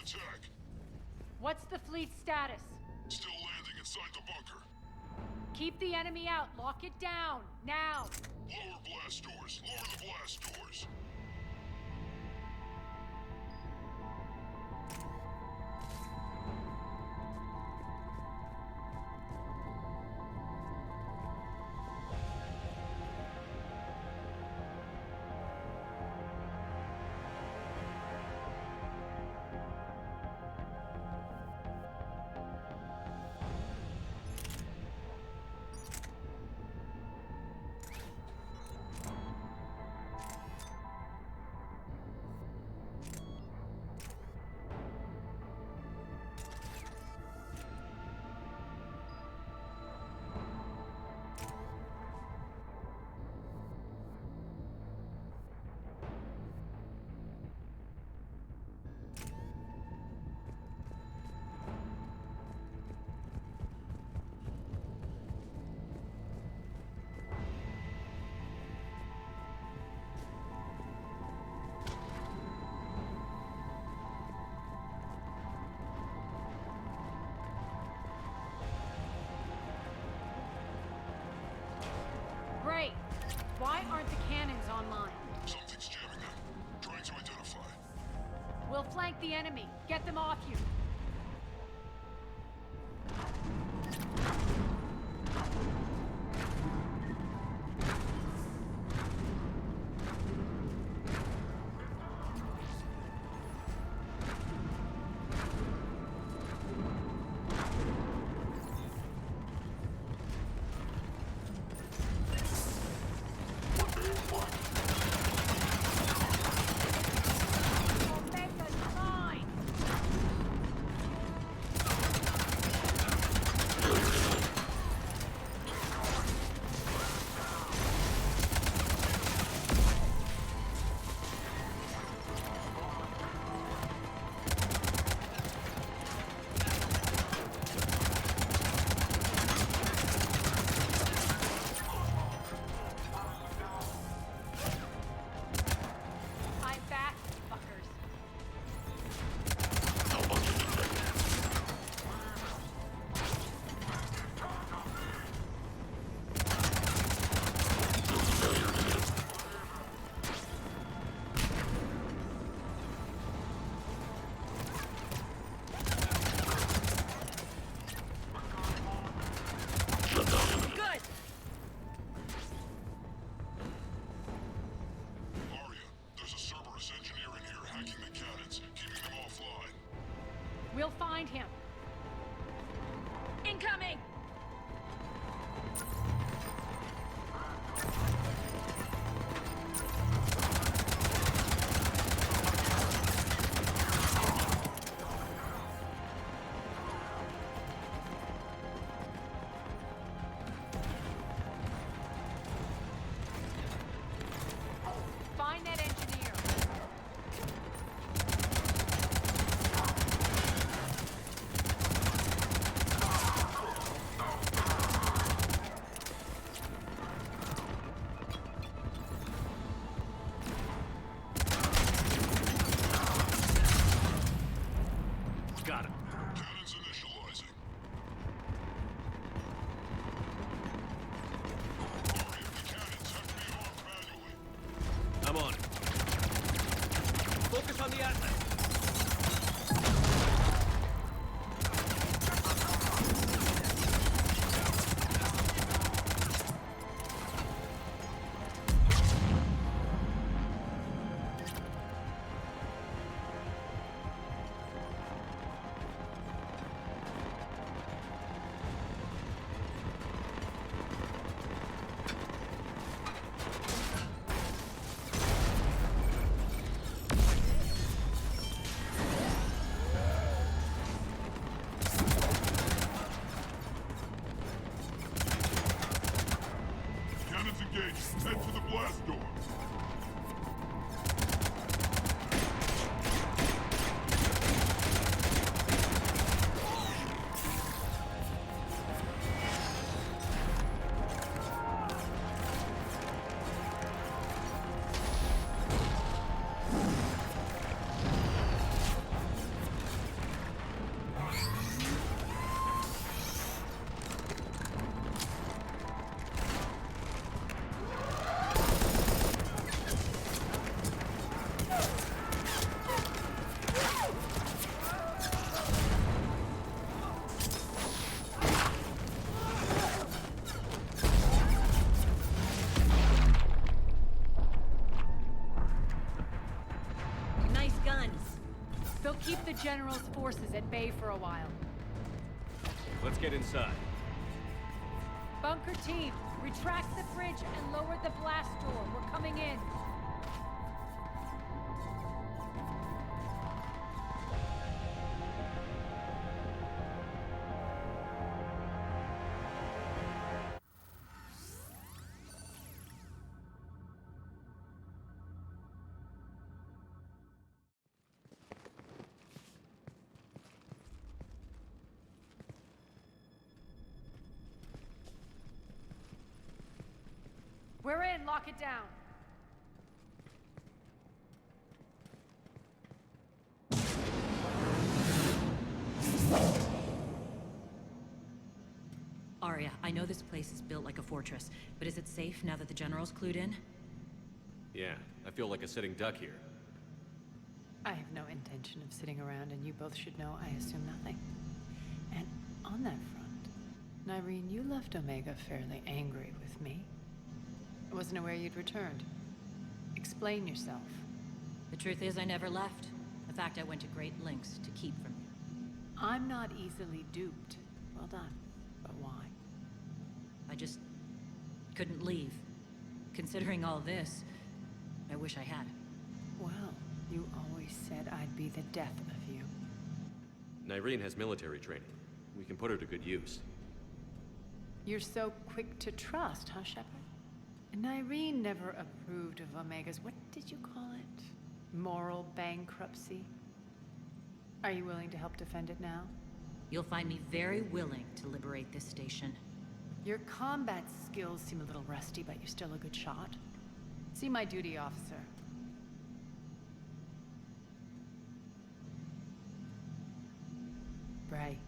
Attack. What's the fleet's status? Still landing inside the bunker. Keep the enemy out. Lock it down. Now. Lower blast doors. Lower the blast doors. Why aren't the cannons online? Something's jamming them. Trying to identify. We'll flank the enemy. Get them off you. We'll find him. Incoming! Find that engineer. Got him. Cannons initializing. Aria, the cannons have to be armed manually. I'm on it. Focus on the Atlas. Cannons engaged. Head to the blast door. Nice guns. They'll keep the General's forces at bay for a while. Let's get inside. Bunker team, retract the bridge and lower the blast door. We're coming in. We're in. Lock it down. Arya, I know this place is built like a fortress, but is it safe now that the General's clued in? Yeah, I feel like a sitting duck here. I have no intention of sitting around, and you both should know I assume nothing. And on that front, Nyreen, you left Omega fairly angry with me. I wasn't aware you'd returned. Explain yourself. The truth is, I never left. In fact, I went to great lengths to keep from you. I'm not easily duped. Well done. But why? I just couldn't leave. Considering all this, I wish I had. Well, you always said I'd be the death of you. Nyreen has military training. We can put her to good use. You're so quick to trust, huh, Shepard? Nyreen never approved of Omega's, what did you call it? Moral bankruptcy? Are you willing to help defend it now? You'll find me very willing to liberate this station. Your combat skills seem a little rusty, but you're still a good shot. See my duty officer. Bray,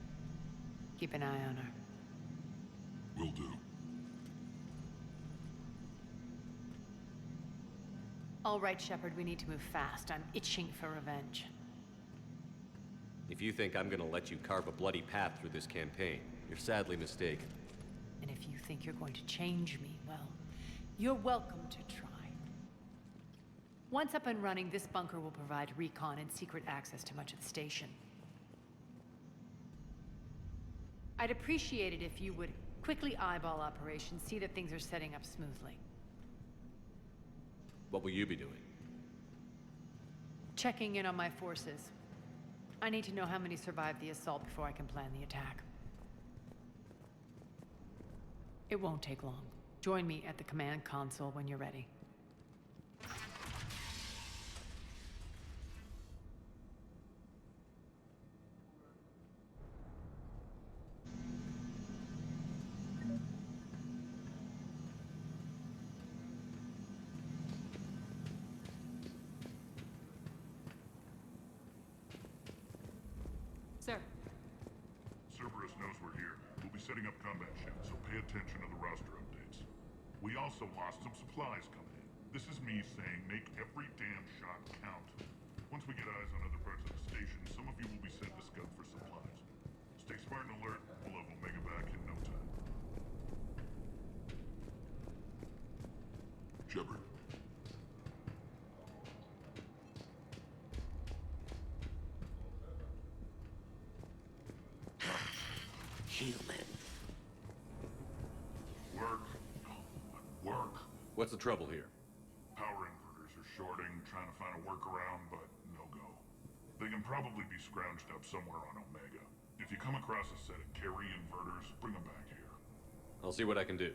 keep an eye on her. Will do. All right, Shepard, we need to move fast. I'm itching for revenge. If you think I'm gonna let you carve a bloody path through this campaign, you're sadly mistaken. And if you think you're going to change me, well, you're welcome to try. Once up and running, this bunker will provide recon and secret access to much of the station. I'd appreciate it if you would quickly eyeball operations, see that things are setting up smoothly. What will you be doing? Checking in on my forces. I need to know how many survived the assault before I can plan the attack. It won't take long. Join me at the command console when you're ready. Sir. Cerberus knows we're here. We'll be setting up combat ships, so pay attention to the roster updates. We also lost some supplies coming in. This is me saying make every damn shot count. Once we get eyes on other parts of the station, some of you will be sent to scout for supplies. Stay smart and alert. We'll have Omega back in no time. Shepard. Human. Work. What's the trouble here? Power inverters are shorting, trying to find a workaround, but no go. They can probably be scrounged up somewhere on Omega. If you come across a set of carry inverters, bring them back here. I'll see what I can do.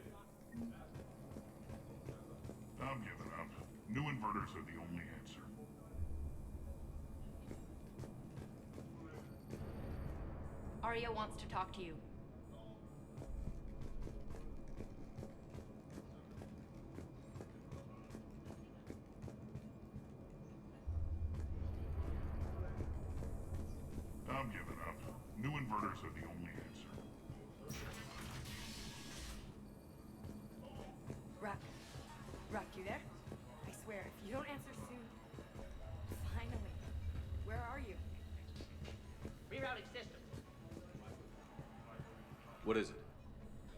I'm giving up. New inverters are the only answer. Arya wants to talk to you. I'm giving up. New inverters are the only answer. Rock, you there? I swear, if you don't answer soon... Finally. Where are you? Rerouting system. What is it?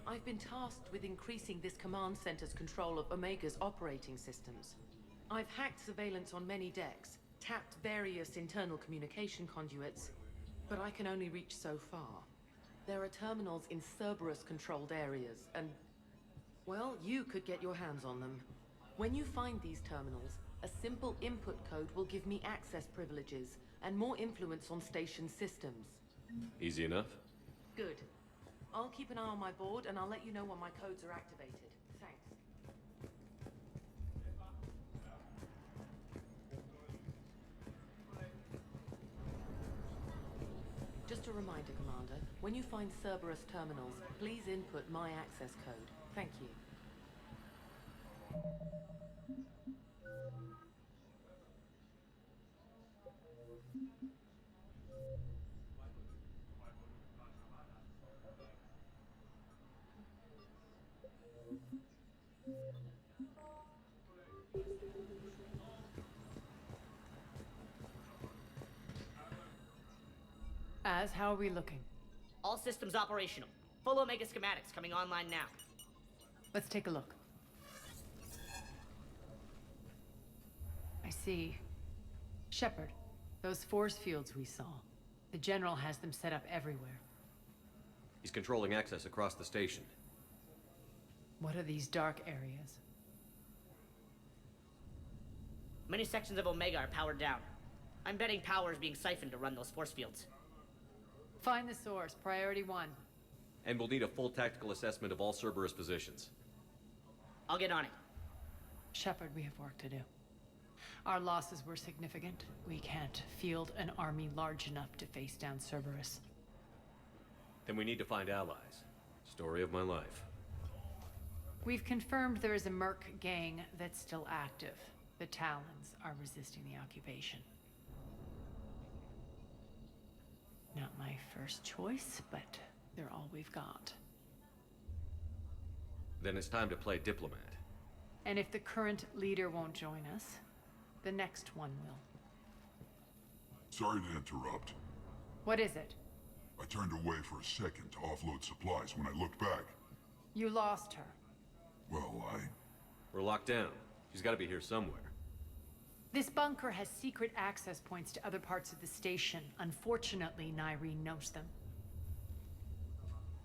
I've been tasked with increasing this command center's control of Omega's operating systems. I've hacked surveillance on many decks, tapped various internal communication conduits, but I can only reach so far. There are terminals in Cerberus-controlled areas, and... well, you could get your hands on them. When you find these terminals, a simple input code will give me access privileges and more influence on station systems. Easy enough? Good. I'll keep an eye on my board, and I'll let you know when my codes are activated. Thanks. Just a reminder, Commander. When you find Cerberus terminals, please input my access code. Thank you. Plaz, how are we looking? All systems operational. Full Omega schematics coming online now. Let's take a look. I see. Shepard, those force fields we saw. The General has them set up everywhere. He's controlling access across the station. What are these dark areas? Many sections of Omega are powered down. I'm betting power is being siphoned to run those force fields. Find the source, priority 1. And we'll need a full tactical assessment of all Cerberus positions. I'll get on it. Shepard, we have work to do. Our losses were significant. We can't field an army large enough to face down Cerberus. Then we need to find allies. Story of my life. We've confirmed there is a merc gang that's still active. The Talons are resisting the occupation. Not my first choice, but they're all we've got. Then it's time to play diplomat. And if the current leader won't join us, the next one will. Sorry to interrupt. What is it? I turned away for a second to offload supplies. When I looked back, You lost her. well, We're locked down. She's got to be here somewhere. This bunker has secret access points to other parts of the station. Unfortunately, Nyreen knows them.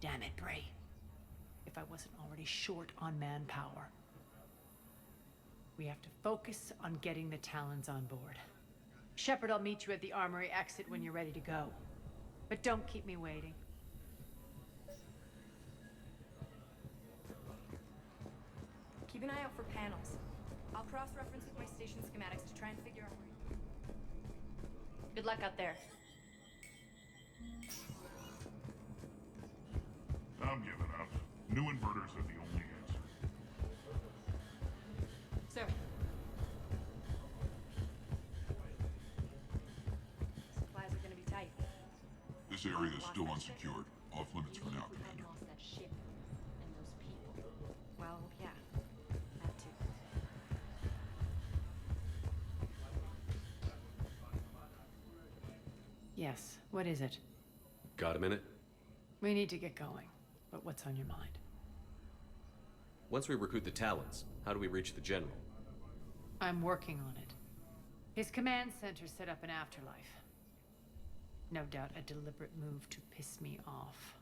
Damn it, Bray. If I wasn't already short on manpower. We have to focus on getting the Talons on board. Shepard, I'll meet you at the armory exit when you're ready to go. But don't keep me waiting. Keep an eye out for panels. I'll cross-reference with my station schematics to try and figure out where... Good luck out there. I'm giving up. New inverters are the only answer. Sir. Supplies are gonna be tight. This area is still unsecured. Off limits for now, Commander. Lost that ship and those people. Well, yeah. That too. Yes, what is it? Got a minute? We need to get going. But what's on your mind? Once we recruit the Talons, how do we reach the General? I'm working on it. His command center set up an afterlife. No doubt a deliberate move to piss me off.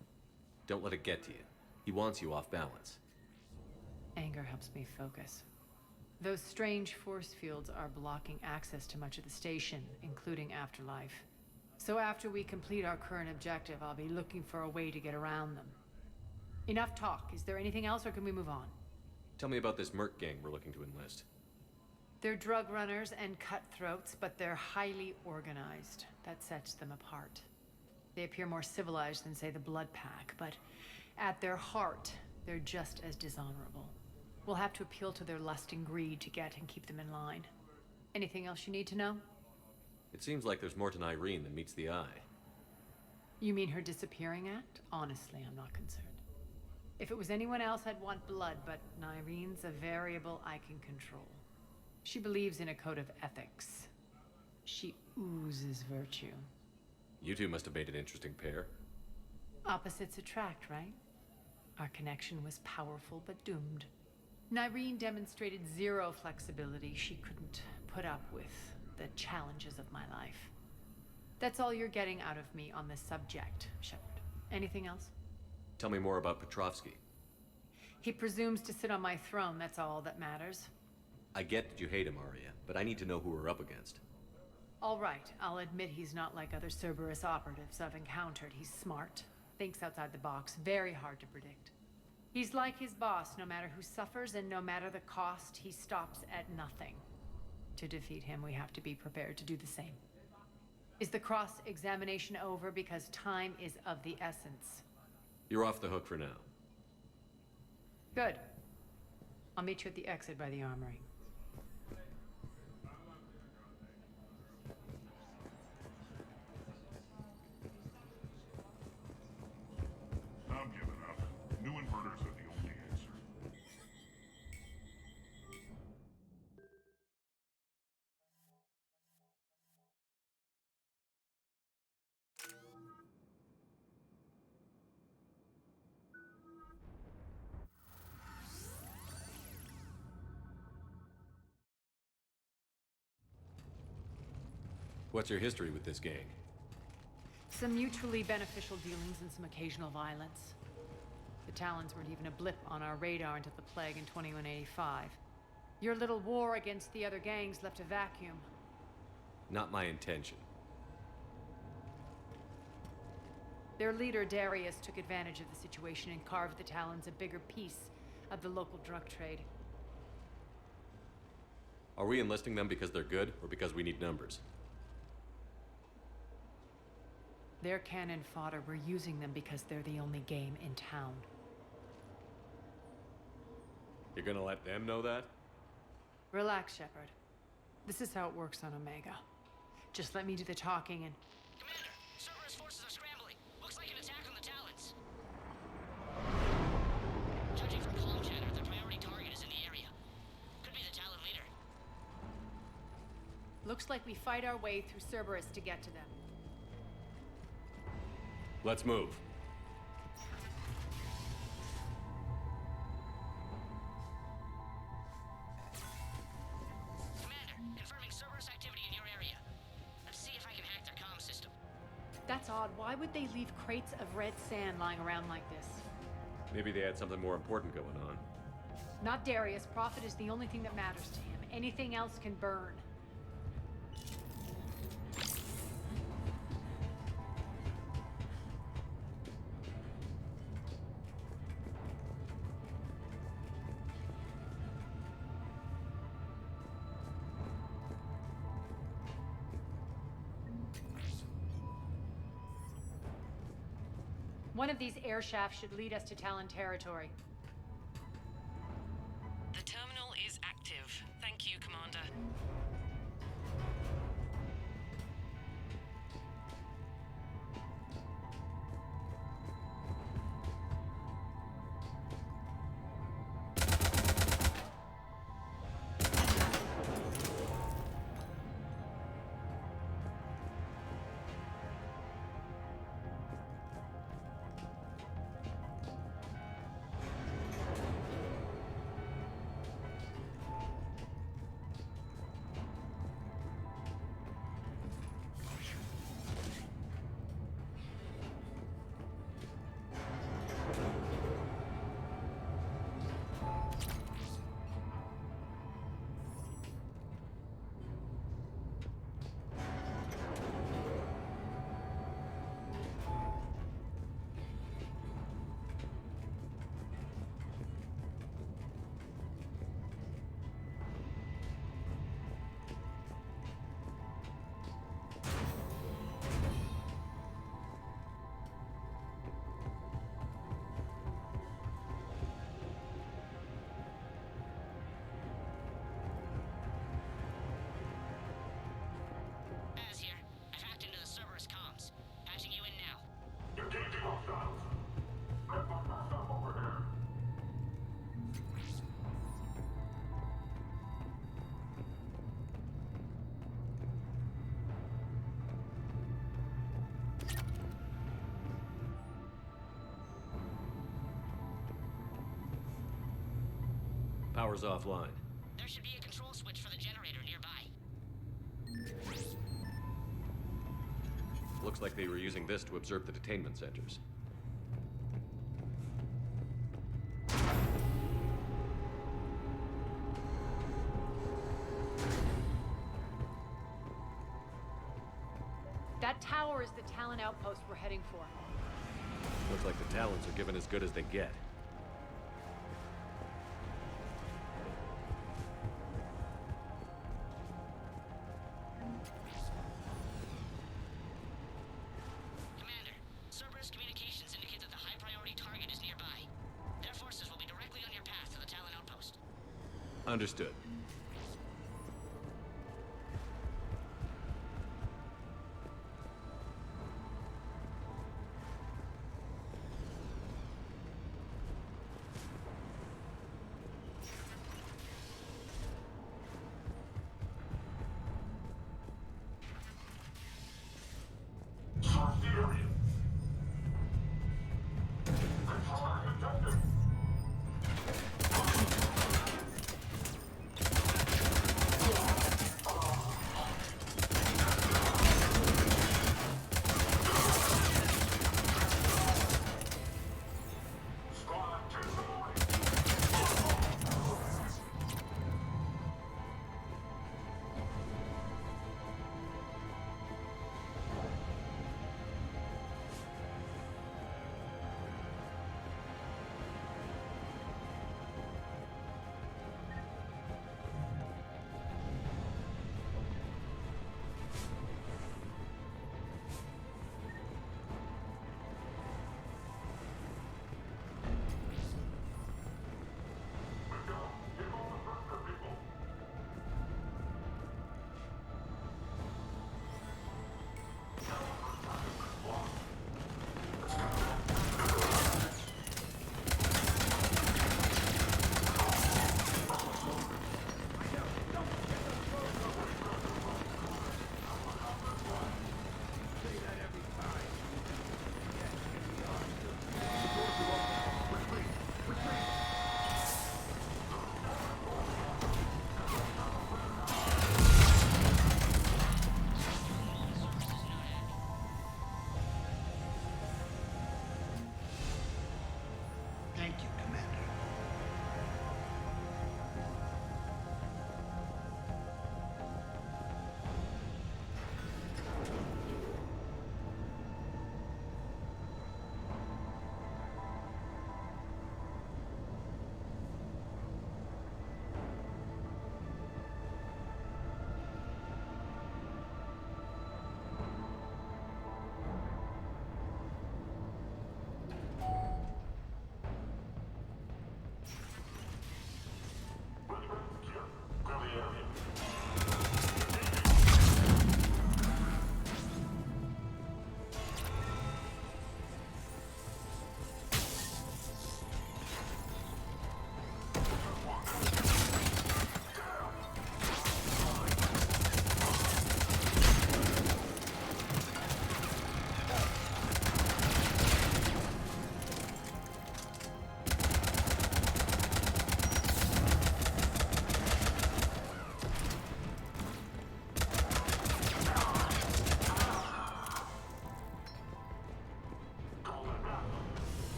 Don't let it get to you. He wants you off balance. Anger helps me focus. Those strange force fields are blocking access to much of the station, including afterlife. So after we complete our current objective, I'll be looking for a way to get around them. Enough talk. Is there anything else, or can we move on? Tell me about this merc gang we're looking to enlist. They're drug runners and cutthroats, but they're highly organized. That sets them apart. They appear more civilized than, say, the Blood Pack, but at their heart, they're just as dishonorable. We'll have to appeal to their lust and greed to get and keep them in line. Anything else you need to know? It seems like there's more to Nyreen than meets the eye. You mean her disappearing act? Honestly, I'm not concerned. If it was anyone else, I'd want blood, but Nyreen's a variable I can control. She believes in a code of ethics. She oozes virtue. You two must have made an interesting pair. Opposites attract, right? Our connection was powerful but doomed. Nyreen demonstrated zero flexibility. She couldn't put up with the challenges of my life. That's all you're getting out of me on this subject, Shepard. Anything else? Tell me more about Petrovsky. He presumes to sit on my throne, that's all that matters. I get that you hate him, Arya, but I need to know who we're up against. All right, I'll admit he's not like other Cerberus operatives I've encountered. He's smart, thinks outside the box, very hard to predict. He's like his boss, no matter who suffers and no matter the cost, he stops at nothing. To defeat him, we have to be prepared to do the same. Is the cross-examination over? Because time is of the essence. You're off the hook for now. Good. I'll meet you at the exit by the armory. I'm giving up. New inverters are the only answer. What's your history with this gang? Some mutually beneficial dealings and some occasional violence. The Talons weren't even a blip on our radar until the plague in 2185. Your little war against the other gangs left a vacuum. Not my intention. Their leader, Darius, took advantage of the situation and carved the Talons a bigger piece of the local drug trade. Are we enlisting them because they're good, or because we need numbers? They're cannon fodder. We're using them because they're the only game in town. You're gonna let them know that? Relax, Shepard. This is how it works on Omega. Just let me do the talking and... Commander, Cerberus forces are scrambling. Looks like an attack on the Talons. Judging from comm chatter, their priority target is in the area. Could be the Talon leader. Looks like we fight our way through Cerberus to get to them. Let's move. Commander, confirming Cerberus activity in your area. Let's see if I can hack their comm system. That's odd. Why would they leave crates of red sand lying around like this? Maybe they had something more important going on. Not Darius. Profit is the only thing that matters to him. Anything else can burn. One of these air shafts should lead us to Talon territory. The terminal is active. Thank you, Commander. Az here. I've hacked into the Cerberus comms. Patching you in now. Engaging hostiles. Red button hostile over there. Power's offline. There should be a control switch for the generator nearby. Looks like they were using this to observe the detainment centers. That tower is the Talon outpost we're heading for. Looks like the Talons are given as good as they get. Commander, Cerberus communications indicate that the high-priority target is nearby. Their forces will be directly on your path to the Talon outpost. Understood. Search the area. Controller detected.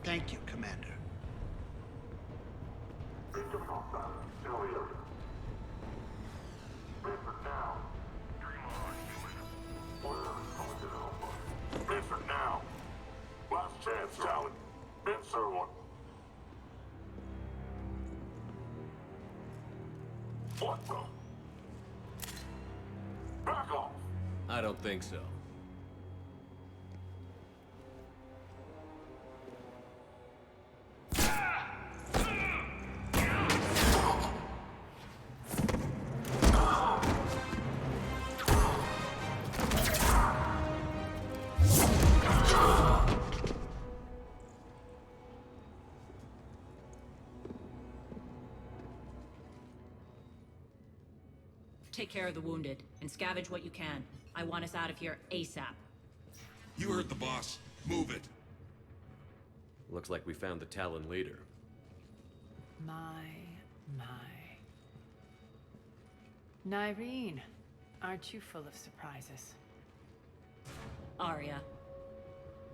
Thank you, Commander. Answer now. Last chance, Talon. Answer one. What the? Back off. I don't think so. Take care of the wounded, and scavenge what you can. I want us out of here ASAP. You heard the boss. Move it. Looks like we found the Talon leader. My. Nyreen, aren't you full of surprises? Arya.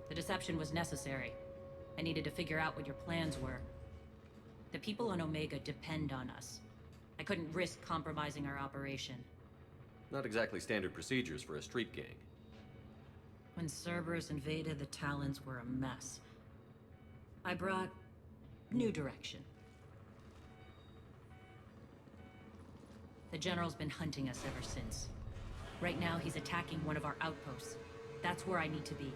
The deception was necessary. I needed to figure out what your plans were. The people on Omega depend on us. I couldn't risk compromising our operation. Not exactly standard procedures for a street gang. When Cerberus invaded, the Talons were a mess. I brought new direction. The General's been hunting us ever since. Right now, he's attacking one of our outposts. That's where I need to be.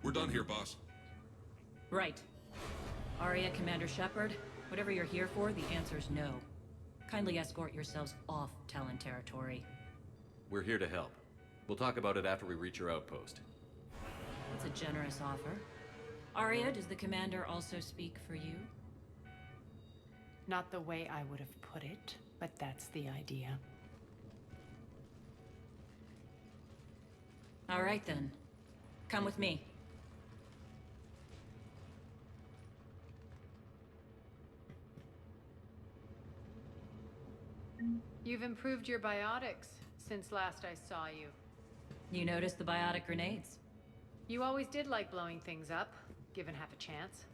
We're done here, boss. Right. Arya, Commander Shepard, whatever you're here for, the answer's no. Kindly escort yourselves off Talon territory. We're here to help. We'll talk about it after we reach your outpost. That's a generous offer. Arya, does the Commander also speak for you? Not the way I would have put it, but that's the idea. All right then. Come with me. You've improved your biotics since last I saw you. You noticed the biotic grenades? You always did like blowing things up, given half a chance.